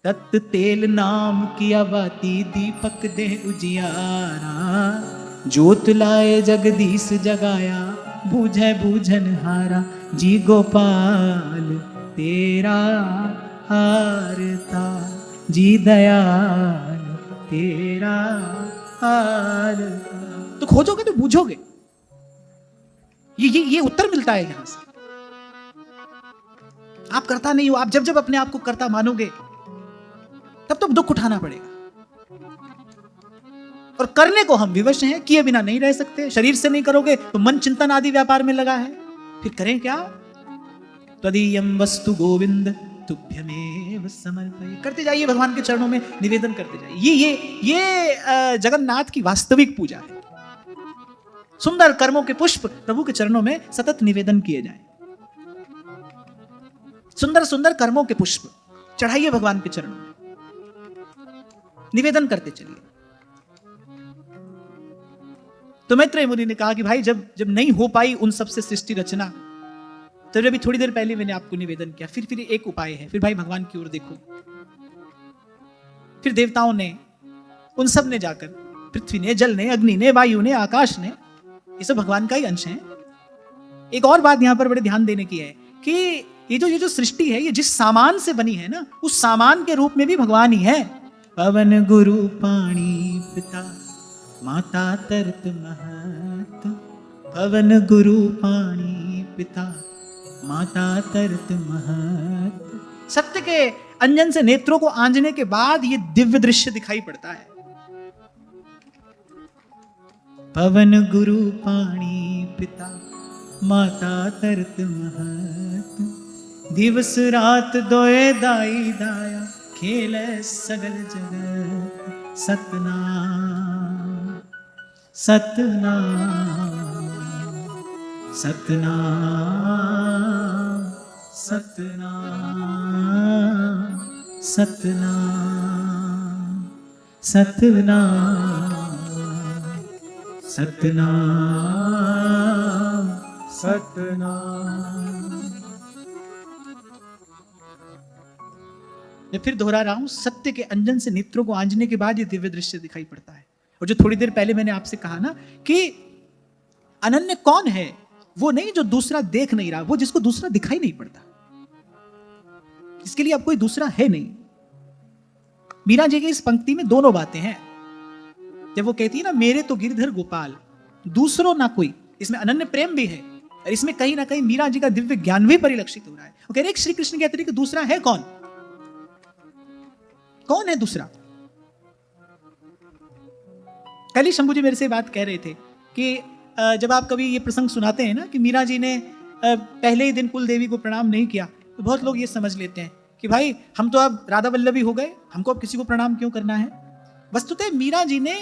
तत् तेल नाम किया बाती दीपक दे उजियारा। जोत लाए जगदीश जगाया बूझे बूझन हारा। जी गोपाल तेरा हारता, जी दयाल तेरा हारता। तो खोजोगे तो बूझोगे। ये उत्तर मिलता है यहां से। आप करता नहीं हो, आप जब अपने आप को करता मानोगे तब तो दुख उठाना पड़ेगा। और करने को हम विवश हैं, किए बिना नहीं रह सकते। शरीर से नहीं करोगे तो मन चिंतन आदि व्यापार में लगा है, फिर करें क्या? त्वदीयं वस्तु गोविंद तुभ्यमेव समर्पये। करते जाइए, भगवान के चरणों में निवेदन करते जाइए। ये जगन्नाथ की वास्तविक पूजा है। सुंदर कर्मों के पुष्प प्रभु के चरणों में सतत निवेदन किए जाएं। सुंदर सुंदर कर्मों के पुष्प चढ़ाइए भगवान के चरणों में, निवेदन करते चलिए। तो मैत्रेय मुनि ने कहा कि भाई जब नहीं हो पाई उन सबसे सृष्टि रचना, तो अभी थोड़ी देर पहले मैंने आपको निवेदन किया, फिर एक उपाय है। फिर भाई भगवान की ओर देखो। फिर देवताओं ने, उन सब ने जाकर, पृथ्वी ने, जल ने, अग्नि ने, वायु ने, आकाश ने, ये सब भगवान का ही अंश है। एक और बात यहां पर बड़े ध्यान देने की है कि ये जो सृष्टि है, ये जिस सामान से बनी है ना, उस सामान के रूप में भी भगवान ही है। पवन गुरु पाणी पिता माता तरत महत। पवन गुरु पाणी पिता माता तरत महत। सत्य के अंजन से नेत्रों को आंजने के बाद ये दिव्य दृश्य दिखाई पड़ता है। पवन गुरु पाणी पिता माता तरत महत। दिवस रात दोए दाई दाया खेल सगल जगत। सतनाम सतनाम सतनाम सतनाम सतनाम सतनाम सतनाम सतनाम। मैं फिर दोहरा रहा हूं, सत्य के अंजन से नेत्रों को आंजने के बाद ये दिव्य दृश्य दिखाई पड़ता है। और जो थोड़ी देर पहले मैंने आपसे कहा ना कि अनन्य कौन है? वो नहीं जो दूसरा देख नहीं रहा, वो जिसको दूसरा दिखाई नहीं पड़ता। इसके लिए अब कोई दूसरा है नहीं। मीरा जी की इस पंक्ति में दोनों बातें हैं। जब वो कहती है ना, मेरे तो गिरधर गोपाल दूसरों ना कोई, इसमें अनन्य प्रेम भी है और इसमें कहीं ना कहीं मीरा जी का दिव्य ज्ञान भी परिलक्षित हो रहा है। वो कह रहे श्री कृष्ण के अतिरिक्त दूसरा है कौन? कौन है दूसरा? कल ही शंभू जी मेरे से बात कह रहे थे कि जब आप कभी ये प्रसंग सुनाते हैं ना कि मीरा जी ने पहले ही दिन कुल देवी को प्रणाम नहीं किया, तो बहुत लोग ये समझ लेते हैं कि भाई हम तो अब राधा वल्लभी हो गए, हमको अब किसी को प्रणाम क्यों करना है। वस्तुतः मीरा जी ने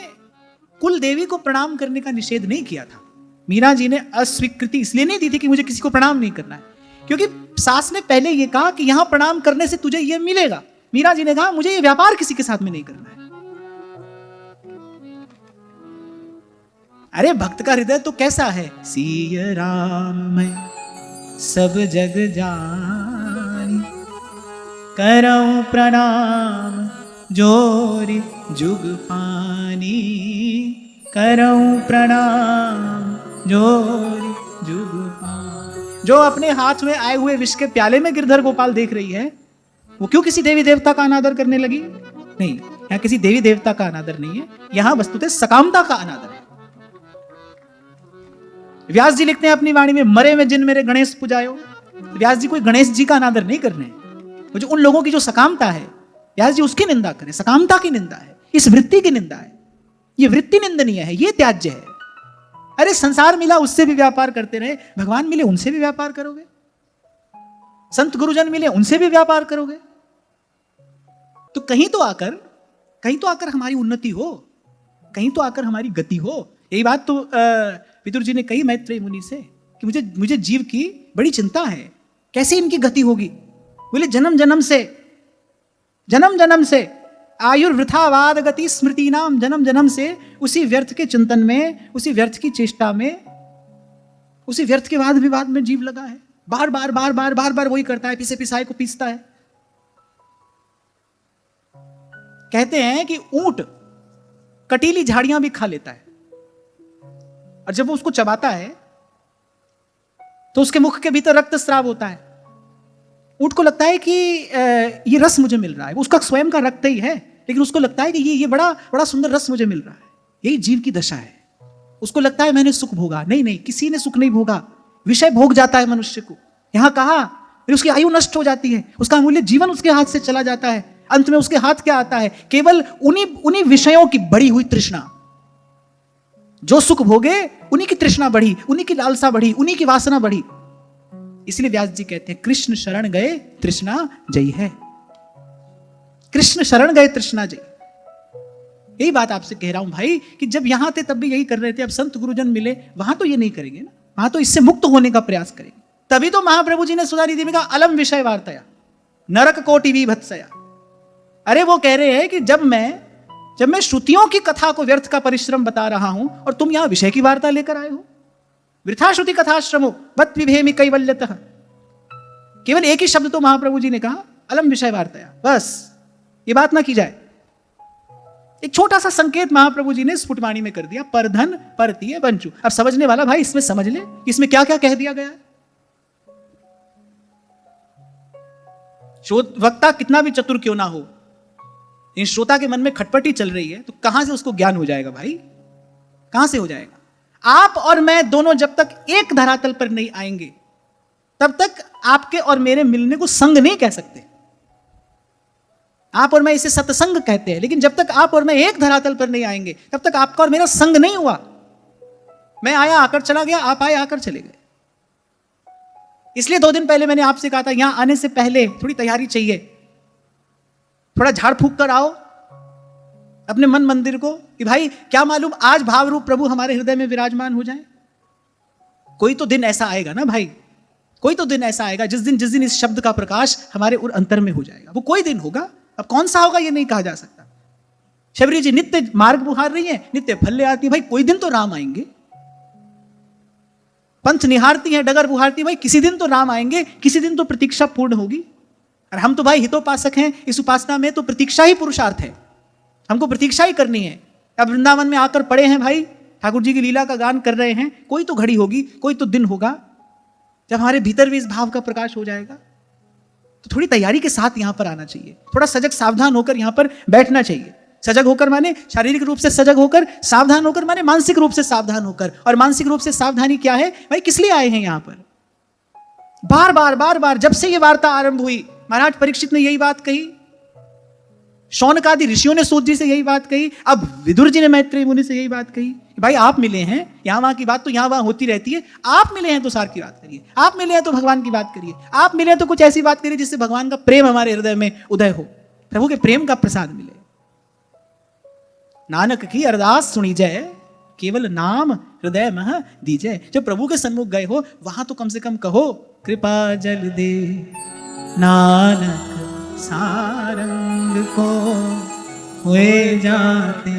कुल देवी को प्रणाम करने का निषेध नहीं किया था। मीरा जी ने अस्वीकृति इसलिए नहीं दी थी कि मुझे किसी को प्रणाम नहीं करना है, क्योंकि सास ने पहले ये कहा कि यहां प्रणाम करने से तुझे ये मिलेगा। मीरा जी ने कहा मुझे ये व्यापार किसी के साथ में नहीं करना है। अरे भक्त का हृदय तो कैसा है, सीय राम मैं सब जग जानी, करऊं प्रणाम जोरी जुग पानी, करऊं प्रणाम जोरी जुग पानी। जो अपने हाथ में आए हुए विष के प्याले में गिरधर गोपाल देख रही है, वो क्यों किसी देवी देवता का अनादर करने लगी? नहीं, यहाँ किसी देवी देवता का अनादर नहीं है, यहाँ वस्तुतः सकामता का अनादर है। व्यास जी लिखते हैं अपनी वाणी में, मरे में जिन मेरे गणेश पुजायो। व्यास जी कोई गणेश जी का अनादर नहीं कर रहे हैं, वो जो उन लोगों की जो सकामता है, व्यास जी उसकी निंदा करें। सकामता की निंदा है, इस वृत्ति की निंदा है। ये वृत्ति निंदनीय है, ये त्याज्य है। अरे संसार मिला उससे भी व्यापार करते रहे, भगवान मिले उनसे भी व्यापार करोगे, संत गुरुजन मिले उनसे भी व्यापार करोगे, तो कहीं तो आकर हमारी उन्नति हो, कहीं तो आकर हमारी गति हो। यही बात तो विदुर जी ने कही मैत्रेय मुनि से कि मुझे जीव की बड़ी चिंता है, कैसे इनकी गति होगी। बोले जन्म जन्म से आयुर्वृथावाद गति स्मृति नाम, जन्म जन्म से उसी व्यर्थ के चिंतन में, उसी व्यर्थ की चेष्टा में, उसी व्यर्थ के वाद विवाद में जीव लगा है। बार बार वही करता है, पिसे पिसाए को पीसता है। कहते हैं कि ऊंट कटीली झाड़ियां भी खा लेता है, और जब वो उसको चबाता है तो उसके मुख के भीतर रक्त स्राव होता है। ऊंट को लगता है कि ये रस मुझे मिल रहा है, उसका स्वयं का रक्त ही है, लेकिन उसको लगता है कि ये बड़ा सुंदर रस मुझे मिल रहा है। यही जीव की दशा है। उसको लगता है मैंने सुख भोगा। नहीं, किसी ने सुख नहीं भोगा, विषय भोग जाता है मनुष्य को। यहां कहा, फिर उसकी आयु नष्ट हो जाती है, उसका अमूल्य जीवन उसके हाथ से चला जाता है। अंत में उसके हाथ क्या आता है? केवल उन्हीं विषयों की बढ़ी हुई तृष्णा। जो सुख भोगे उन्हीं की तृष्णा बढ़ी, उन्हीं की लालसा बढ़ी, उन्हीं की वासना बढ़ी। इसलिए व्यास जी कहते हैं कृष्ण शरण गए तृष्णा जयी है। कृष्ण शरण गए तृष्णा जयी। यही बात आपसे कह रहा हूं भाई कि जब यहां थे तब भी यही कर रहे थे, अब संत गुरुजन मिले वहां तो ये नहीं करेंगे ना, वहां तो इससे मुक्त होने का प्रयास करेंगे। तभी तो महाप्रभु जी ने सुधानिधि में कहा अलम विषय वार्तया नरक कोटि विभत्सया। अरे वो कह रहे हैं कि जब मैं श्रुतियों की कथा को व्यर्थ का परिश्रम बता रहा हूं और तुम यहां विषय की वार्ता लेकर आए हो। वृथा श्रुति कथाश्रमो बत विभेमि कैवल्यतः। केवल एक ही शब्द तो महाप्रभु जी ने कहा, अलम विषय वार्तया, बस ये बात ना की जाए। एक छोटा सा संकेत महाप्रभु जी ने स्फुटवाणी में कर दिया, परधन परतीय बंचु। अब समझने वाला भाई इसमें समझ ले इसमें क्या क्या कह दिया गया है। वक्ता कितना भी चतुर क्यों ना हो, इन श्रोता के मन में खटपटी चल रही है तो कहां से उसको ज्ञान हो जाएगा भाई, कहां से हो जाएगा। आप और मैं दोनों जब तक एक धरातल पर नहीं आएंगे तब तक आपके और मेरे मिलने को संग नहीं कह सकते। आप और मैं इसे सत्संग कहते हैं, लेकिन जब तक आप और मैं एक धरातल पर नहीं आएंगे तब तक आपका और मेरा संग नहीं हुआ। मैं आया आकर चला गया, आप आए आकर चले गए। इसलिए 2 दिन पहले मैंने आपसे कहा था यहां आने से पहले थोड़ी तैयारी चाहिए, थोड़ा झाड़ फूक कर आओ अपने मन मंदिर को कि भाई क्या मालूम आज भाव रूप प्रभु हमारे हृदय में विराजमान हो जाए। कोई तो दिन ऐसा आएगा ना भाई, कोई तो दिन ऐसा आएगा जिस दिन इस शब्द का प्रकाश हमारे अंतर में हो जाएगा। वो कोई दिन होगा, अब कौन सा होगा ये नहीं कहा जा सकता। शबरी जी नित्य मार्ग बुहार रही है, नित्य फल ले आती है, भाई कोई दिन तो राम आएंगे। पंथ निहारती है, डगर बुहारती है, भाई किसी दिन तो राम आएंगे, किसी दिन तो प्रतीक्षा पूर्ण होगी। और हम तो भाई हितोपासक हैं, इस उपासना में तो प्रतीक्षा ही पुरुषार्थ है, हमको प्रतीक्षा ही करनी है। अब वृंदावन में आकर पड़े हैं भाई, ठाकुर जी की लीला का गान कर रहे हैं, कोई तो घड़ी होगी, कोई तो दिन होगा जब हमारे भीतर भी इस भाव का प्रकाश हो जाएगा। तो थोड़ी तैयारी के साथ यहां पर आना चाहिए, थोड़ा सजग सावधान होकर यहां पर बैठना चाहिए। सजग होकर माने शारीरिक रूप से सजग होकर, सावधान होकर माने मानसिक रूप से सावधान होकर। और मानसिक रूप से सावधानी क्या है भाई, किस लिए आए हैं यहां पर। बार बार जब से ये वार्ता आरंभ हुई, महाराज परीक्षित ने यही बात कही, शौनक आदि ऋषियों ने सूत जी से यही बात कही, अब विदुर जी ने मैत्रेय मुनि से यही बात कही। भाई आप मिले हैं, यहां वहां की बात तो यहां वहां होती रहती है, आप मिले हैं तो सार की बात करिए, आप मिले हैं तो भगवान की बात करिए, आप मिले हैं तो कुछ ऐसी बात करिए जिससे भगवान का प्रेम हमारे हृदय में उदय हो, प्रभु के प्रेम का प्रसाद मिले। नानक की अरदास सुनी जय, केवल नाम हृदय मह दीजय। जब प्रभु के सन्मुख गए हो वहां तो कम से कम कहो कृपा जल दे नानक सारंग को, हुए जाते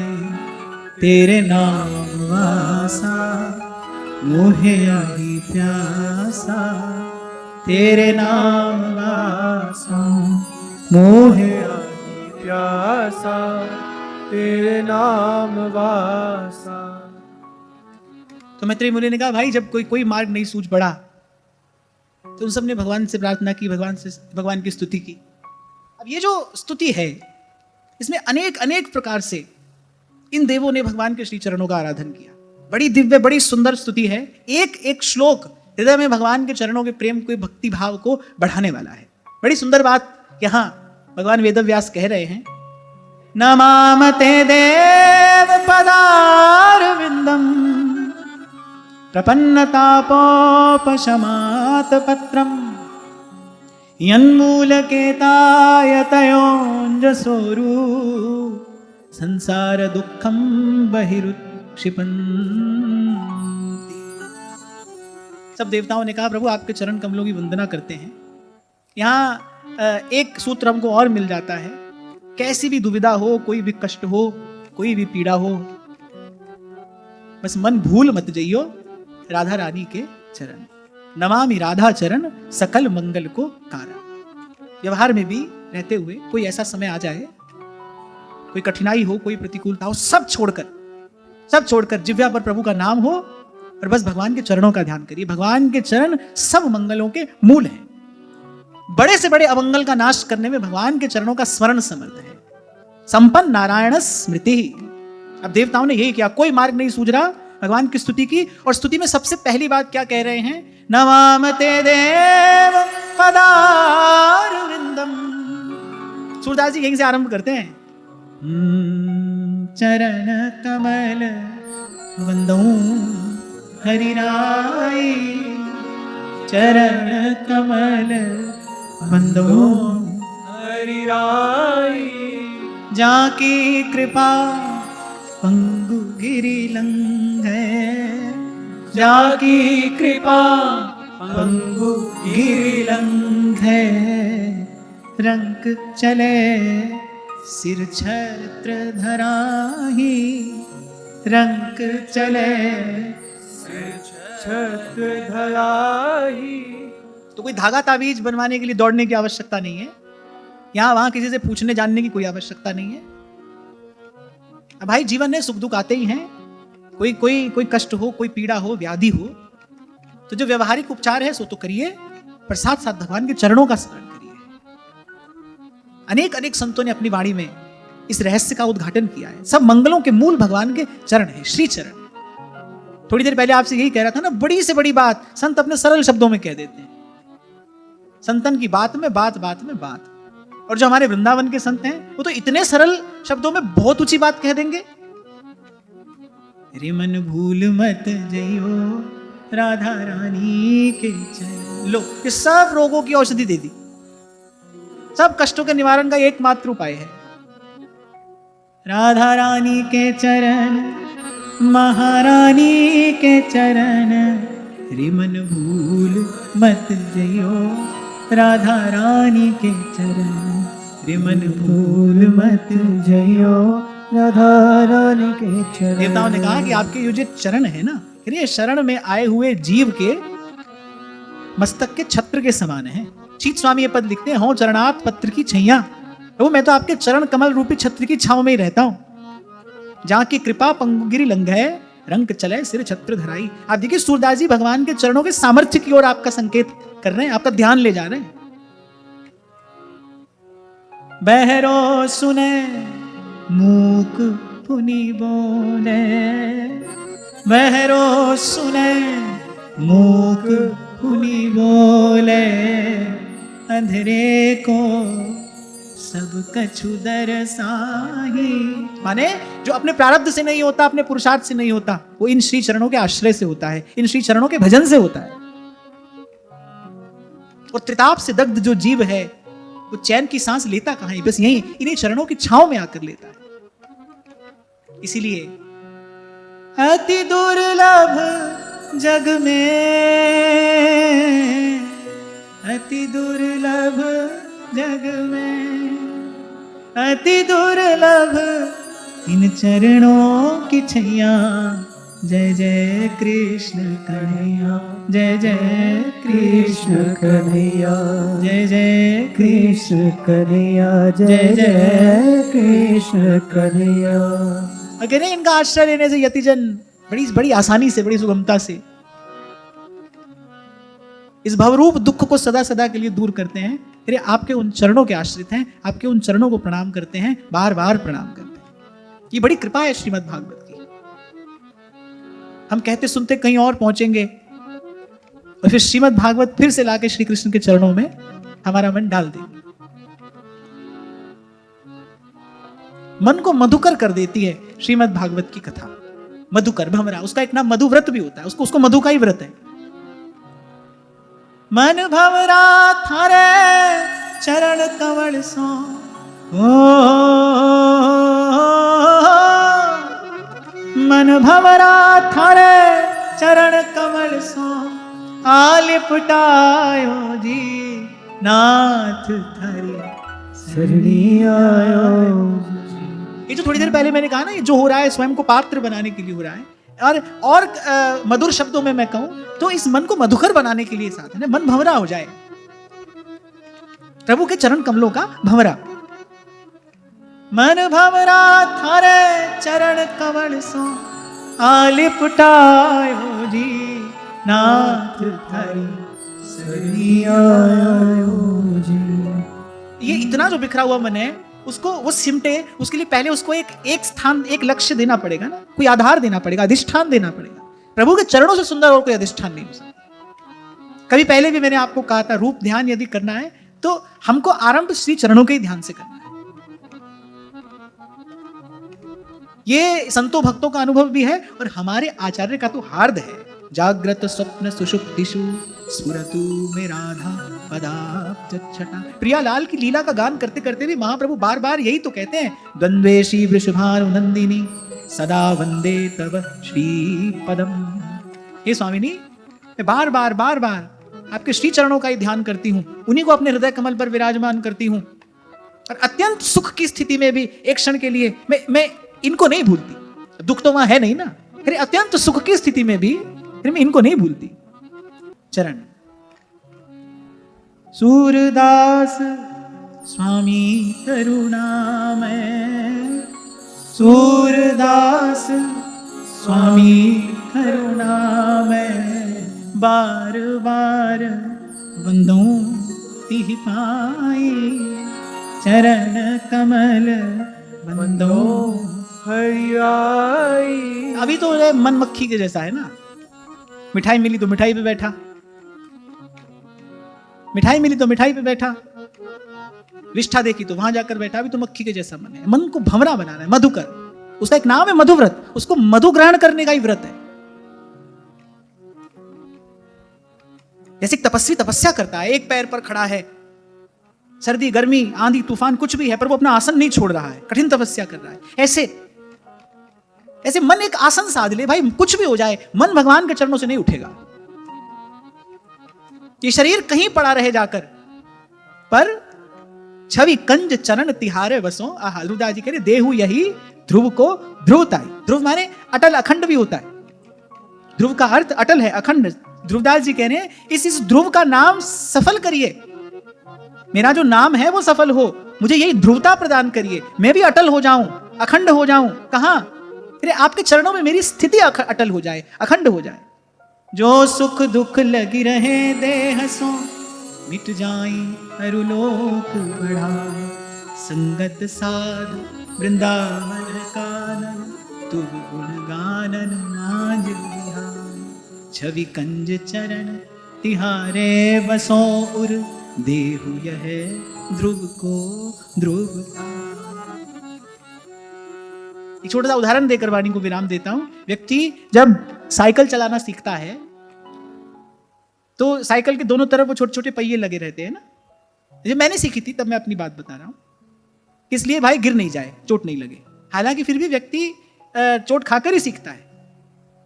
तेरे नाम वासा, मोहे आदि प्यासा, तेरे नाम वासा मोहे आनी प्यासा तेरे नाम वासा। तो मैत्रेय मुनि ने कहा भाई जब कोई मार्ग नहीं सूझ पड़ा तो उन सब ने भगवान से प्रार्थना की, भगवान की स्तुति की। अब ये जो स्तुति है इसमें अनेक अनेक प्रकार से इन देवों ने भगवान के श्री चरणों का आराधन किया। बड़ी दिव्य बड़ी सुंदर स्तुति है। एक एक श्लोक हृदय में भगवान के चरणों के प्रेम को, भक्ति भाव को बढ़ाने वाला है। बड़ी सुंदर बात यहाँ भगवान वेदव्यास कह रहे हैं, नमामते देव पदारविंदम प्रपन्नतापोपशमात पत्रम यन्मूलकेतायतयोञ्जसोरु संसार दुःखं बहिरुत्क्षिपन्ति। सब देवताओं ने कहा प्रभु आपके चरण कमलों की वंदना करते हैं। यहाँ एक सूत्र हमको और मिल जाता है, कैसी भी दुविधा हो, कोई भी कष्ट हो, कोई भी पीड़ा हो, बस मन भूल मत जइयो राधा रानी के चरण। नमामि राधा चरण सकल मंगल को कारण। व्यवहार में भी रहते हुए कोई ऐसा समय आ जाए, कोई कठिनाई हो, कोई प्रतिकूलता हो, सब छोड़कर जिह्वा पर प्रभु का नाम हो और बस भगवान के चरणों का ध्यान करिए। भगवान के चरण सब मंगलों के मूल हैं। बड़े से बड़े अमंगल का नाश करने में भगवान के चरणों का स्मरण समर्थ है। संपन्न नारायण स्मृति। अब देवताओं ने यही किया, कोई मार्ग नहीं सूझ रहा, भगवान की स्तुति की। और स्तुति में सबसे पहली बात क्या कह रहे हैं, नमामते देव पदारविंदम। सूरदास जी यहीं से आरंभ करते हैं, चरण कमल वंदो हरिराई, चरण कमल वंदो हरिराई। जाकी कृपा पंगु गिरि लंघे, जाकी कृपा पंगु गिरि लंघे, रंक चले सिर छत्र धराही, रंक चले छत्र धराही। तो कोई धागा ताबीज बनवाने के लिए दौड़ने की आवश्यकता नहीं है। यहां वहां किसी से पूछने जानने की कोई आवश्यकता नहीं है। अब भाई जीवन में सुख दुख आते ही हैं, कोई कष्ट हो, कोई पीड़ा हो, व्याधि हो, तो जो व्यवहारिक उपचार है सो तो करिए, पर साथ साथ भगवान के चरणों का स्मरण करिए। अनेक अनेक संतों ने अपनी वाणी में इस रहस्य का उद्घाटन किया है। सब मंगलों के मूल भगवान के चरण है, श्री चरण। थोड़ी देर पहले आपसे यही कह रहा था ना, बड़ी से बड़ी बात संत अपने सरल शब्दों में कह देते हैं। संतन की बात में बात, बात में बात। और जो हमारे वृंदावन के संत हैं वो तो इतने सरल शब्दों में बहुत ऊंची बात कह देंगे। रे मन भूल मत जइयो राधा रानी के चरण। लो, ये सब रोगों की औषधि दे दी, सब कष्टों के निवारण का एकमात्र उपाय है। राधा रानी के चरण, महारानी के चरण, रे मन भूल मत जइयो राधा रानी के चरण, रे मन भूल मत जइयो राधा रानी के चरण। देवताओं ने कहा कि आपके ये जो चरण है ना, ये शरण में आए हुए जीव के मस्तक के छत्र के समान है। चीत स्वामी ये पद लिखते हैं, हो चरणात पत्र की छैया। तो मैं तो आपके चरण कमल रूपी छत्र की छांव में ही रहता हूं। जहां की कृपा पंगुगिरी लंघे, रंग चले सिर छत्र धराई। आप देखिए सूरदास जी भगवान के चरणों के सामर्थ्य की ओर आपका संकेत कर रहे हैं, आपका ध्यान ले जा रहे हैं। बहरो सुने मूक पुनि बोले, बहरो सुने मूक पुनि बोले, अंधेरे को सब कछु दरसाही। माने जो अपने प्रारब्ध से नहीं होता, अपने पुरुषार्थ से नहीं होता, वो इन श्री चरणों के आश्रय से होता है, इन श्री चरणों के भजन से होता है। और त्रिताप से दग्ध जो जीव है वो चैन की सांस लेता कहां है, बस यही इन्हीं चरणों की छांव में आकर लेता है। इसीलिए अति दुर्लभ जग में, अति दुर्लभ जग में, अति दुर्लभ इन चरणों की छैया, जय जय कृष्ण कन्हैया, जय जय कृष्ण कन्हैया, जय जय कृष्ण कन्हैया, जय जय कृष्ण कन्हैया। अगर इनका आश्रय लेने से यतिजन बड़ी बड़ी आसानी से, बड़ी सुगमता से इस भवरूप दुख को सदा सदा के लिए दूर करते हैं। फिर आपके उन चरणों के आश्रित हैं, आपके उन चरणों को प्रणाम करते हैं, बार बार प्रणाम करते हैं। ये बड़ी कृपा है श्रीमद् भागवत की। हम कहते सुनते कहीं और पहुंचेंगे और फिर श्रीमद् भागवत फिर से लाके श्री कृष्ण के चरणों में हमारा मन डाल देंगे। मन को मधुकर कर देती है श्रीमद् भागवत की कथा। मधुकर भंवरा, उसका एक नाम मधुव्रत भी होता है, उसको मधु का ही व्रत है। मन भंवरा थारे चरण कमल सो, मन भंवरा थारे चरण कमल सो, आलिपटायो जी नाथ थारी शरणी आयो। ये जो थोड़ी देर पहले मैंने कहा ना, ये जो हो रहा है स्वयं को पात्र बनाने के लिए हो रहा है। और मधुर शब्दों में मैं कहूं तो इस मन को मधुकर बनाने के लिए साधन है। मन भंवरा हो जाए प्रभु के चरण कमलों का भंवरा। मन भंवरा थारे चरण कमल सो, आलिपटायो जी नाथ थारी शरणी आयो जी। ये इतना जो बिखरा हुआ मन है उसको वो सिमटे, उसके लिए पहले उसको एक स्थान, एक लक्ष्य देना पड़ेगा ना, कोई आधार देना पड़ेगा, अधिष्ठान देना पड़ेगा। प्रभु के चरणों से सुंदर और कोई अधिष्ठान नहीं हो सकता। कभी पहले भी मैंने आपको कहा था, रूप ध्यान यदि करना है तो हमको आरंभ श्री चरणों के ही ध्यान से करना है। ये संतों भक्तों का अनुभव भी है और हमारे आचार्य का तो हार्द है। जागृत स्वप्न सुषुप्तिषु स्फुरतु मे राधा पदाब्जच्छटा। प्रियालाल की लीला का गान करते करते भी महाप्रभु बार बार यही तो कहते हैं, द्वंद्वेशी वृषभानु नंदिनी सदा वंदे तव श्री पदम। हे स्वामिनी, मैं बार बार आपके श्री चरणों का ही ध्यान करती हूँ, उन्हीं को अपने हृदय कमल पर विराजमान करती हूँ। और अत्यंत सुख की स्थिति में भी एक क्षण के लिए मैं इनको नहीं भूलती। दुख तो वहां है नहीं ना, फिर अत्यंत सुख की स्थिति में भी फिर मैं इनको नहीं भूलती। चरण सूरदास स्वामी करुणामय, सूरदास स्वामी करुणामय, बार बार वंदो तिहि पाए, चरण कमल वंदो हरियाई। अभी तो मन मक्खी के जैसा है ना, मिठाई मिली तो मिठाई पे बैठा, मिठाई मिली तो मिठाई पे बैठा, विष्ठा देखी तो वहां जाकर बैठा। अभी तो मक्खी के जैसा मन है। मन को भंवरा बनाना है, मधुकर। उसका एक नाम है मधुव्रत, उसको मधु ग्रहण करने का ही व्रत है। जैसे तपस्वी तपस्या करता है, एक पैर पर खड़ा है, सर्दी गर्मी आंधी तूफान कुछ भी है, पर वो अपना आसन नहीं छोड़ रहा है, कठिन तपस्या कर रहा है। ऐसे मन एक आसन साध ले भाई, कुछ भी हो जाए, मन भगवान के चरणों से नहीं उठेगा। ये शरीर कहीं पड़ा रहे जाकर, पर छवि कंज चरण तिहारे बसो। आहा, ध्रुवदास जी कह रहे देहु यही ध्रुव को ध्रुवताई। ध्रुव माने अटल अखंड भी होता है। ध्रुव का अर्थ अटल है, अखंड। ध्रुवदास जी कह रहे हैं इस ध्रुव का नाम सफल करिए, मेरा जो नाम है वो सफल हो, मुझे यही ध्रुवता प्रदान करिए, मैं भी अटल हो जाऊं, अखंड हो जाऊं। कहां? अरे आपके चरणों में मेरी स्थिति अटल हो जाए, अखंड हो जाए। जो सुख दुख लगी रहे देह सो, मिट जाई अरुलोक बढ़ाए, संगत साध वृंदावन कानन, तुम गुण गानन मांझ बिहार। छवि कंज चरण तिहारे बसो उर, देहु यह ध्रुव को ध्रुवता। एक छोटा सा उदाहरण देकर वाणी को विराम देता हूं। व्यक्ति जब साइकिल चलाना सीखता है तो साइकिल के दोनों तरफ वो छोटे छोटे पहिए लगे रहते हैं ना। जब मैंने सीखी थी तब मैं अपनी बात बता रहा हूं, इसलिए भाई गिर नहीं जाए, चोट नहीं लगे। हालांकि फिर भी व्यक्ति चोट खाकर ही सीखता है,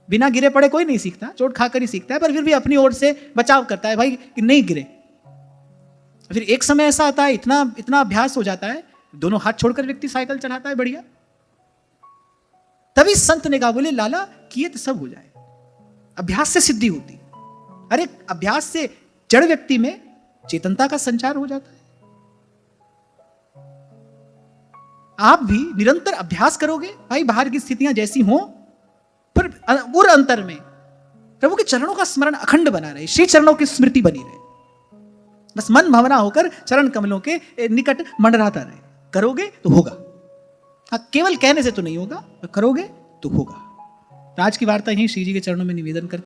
बिना गिरे पड़े कोई नहीं सीखता, चोट खाकर ही सीखता है, पर फिर भी अपनी ओर से बचाव करता है भाई कि नहीं गिरे। फिर एक समय ऐसा आता है, इतना अभ्यास हो जाता है, दोनों हाथ छोड़कर व्यक्ति साइकिल चलाता है बढ़िया। तभी संत ने कहा, बोले लाला किए तो सब हो जाए, अभ्यास से सिद्धि होती है। अरे अभ्यास से जड़ व्यक्ति में चेतनता का संचार हो जाता है। आप भी निरंतर अभ्यास करोगे भाई, बाहर की स्थितियां जैसी हों, पर और अंतर में प्रभु के चरणों का स्मरण अखंड बना रहे, श्री चरणों की स्मृति बनी रहे, बस मन भवना होकर चरण कमलों के निकट मंडराता रहे। करोगे तो होगा। हाँ, केवल कहने से तो नहीं होगा, करोगे तो होगा। आज की वार्ता यहीं श्री जी के चरणों में निवेदन करते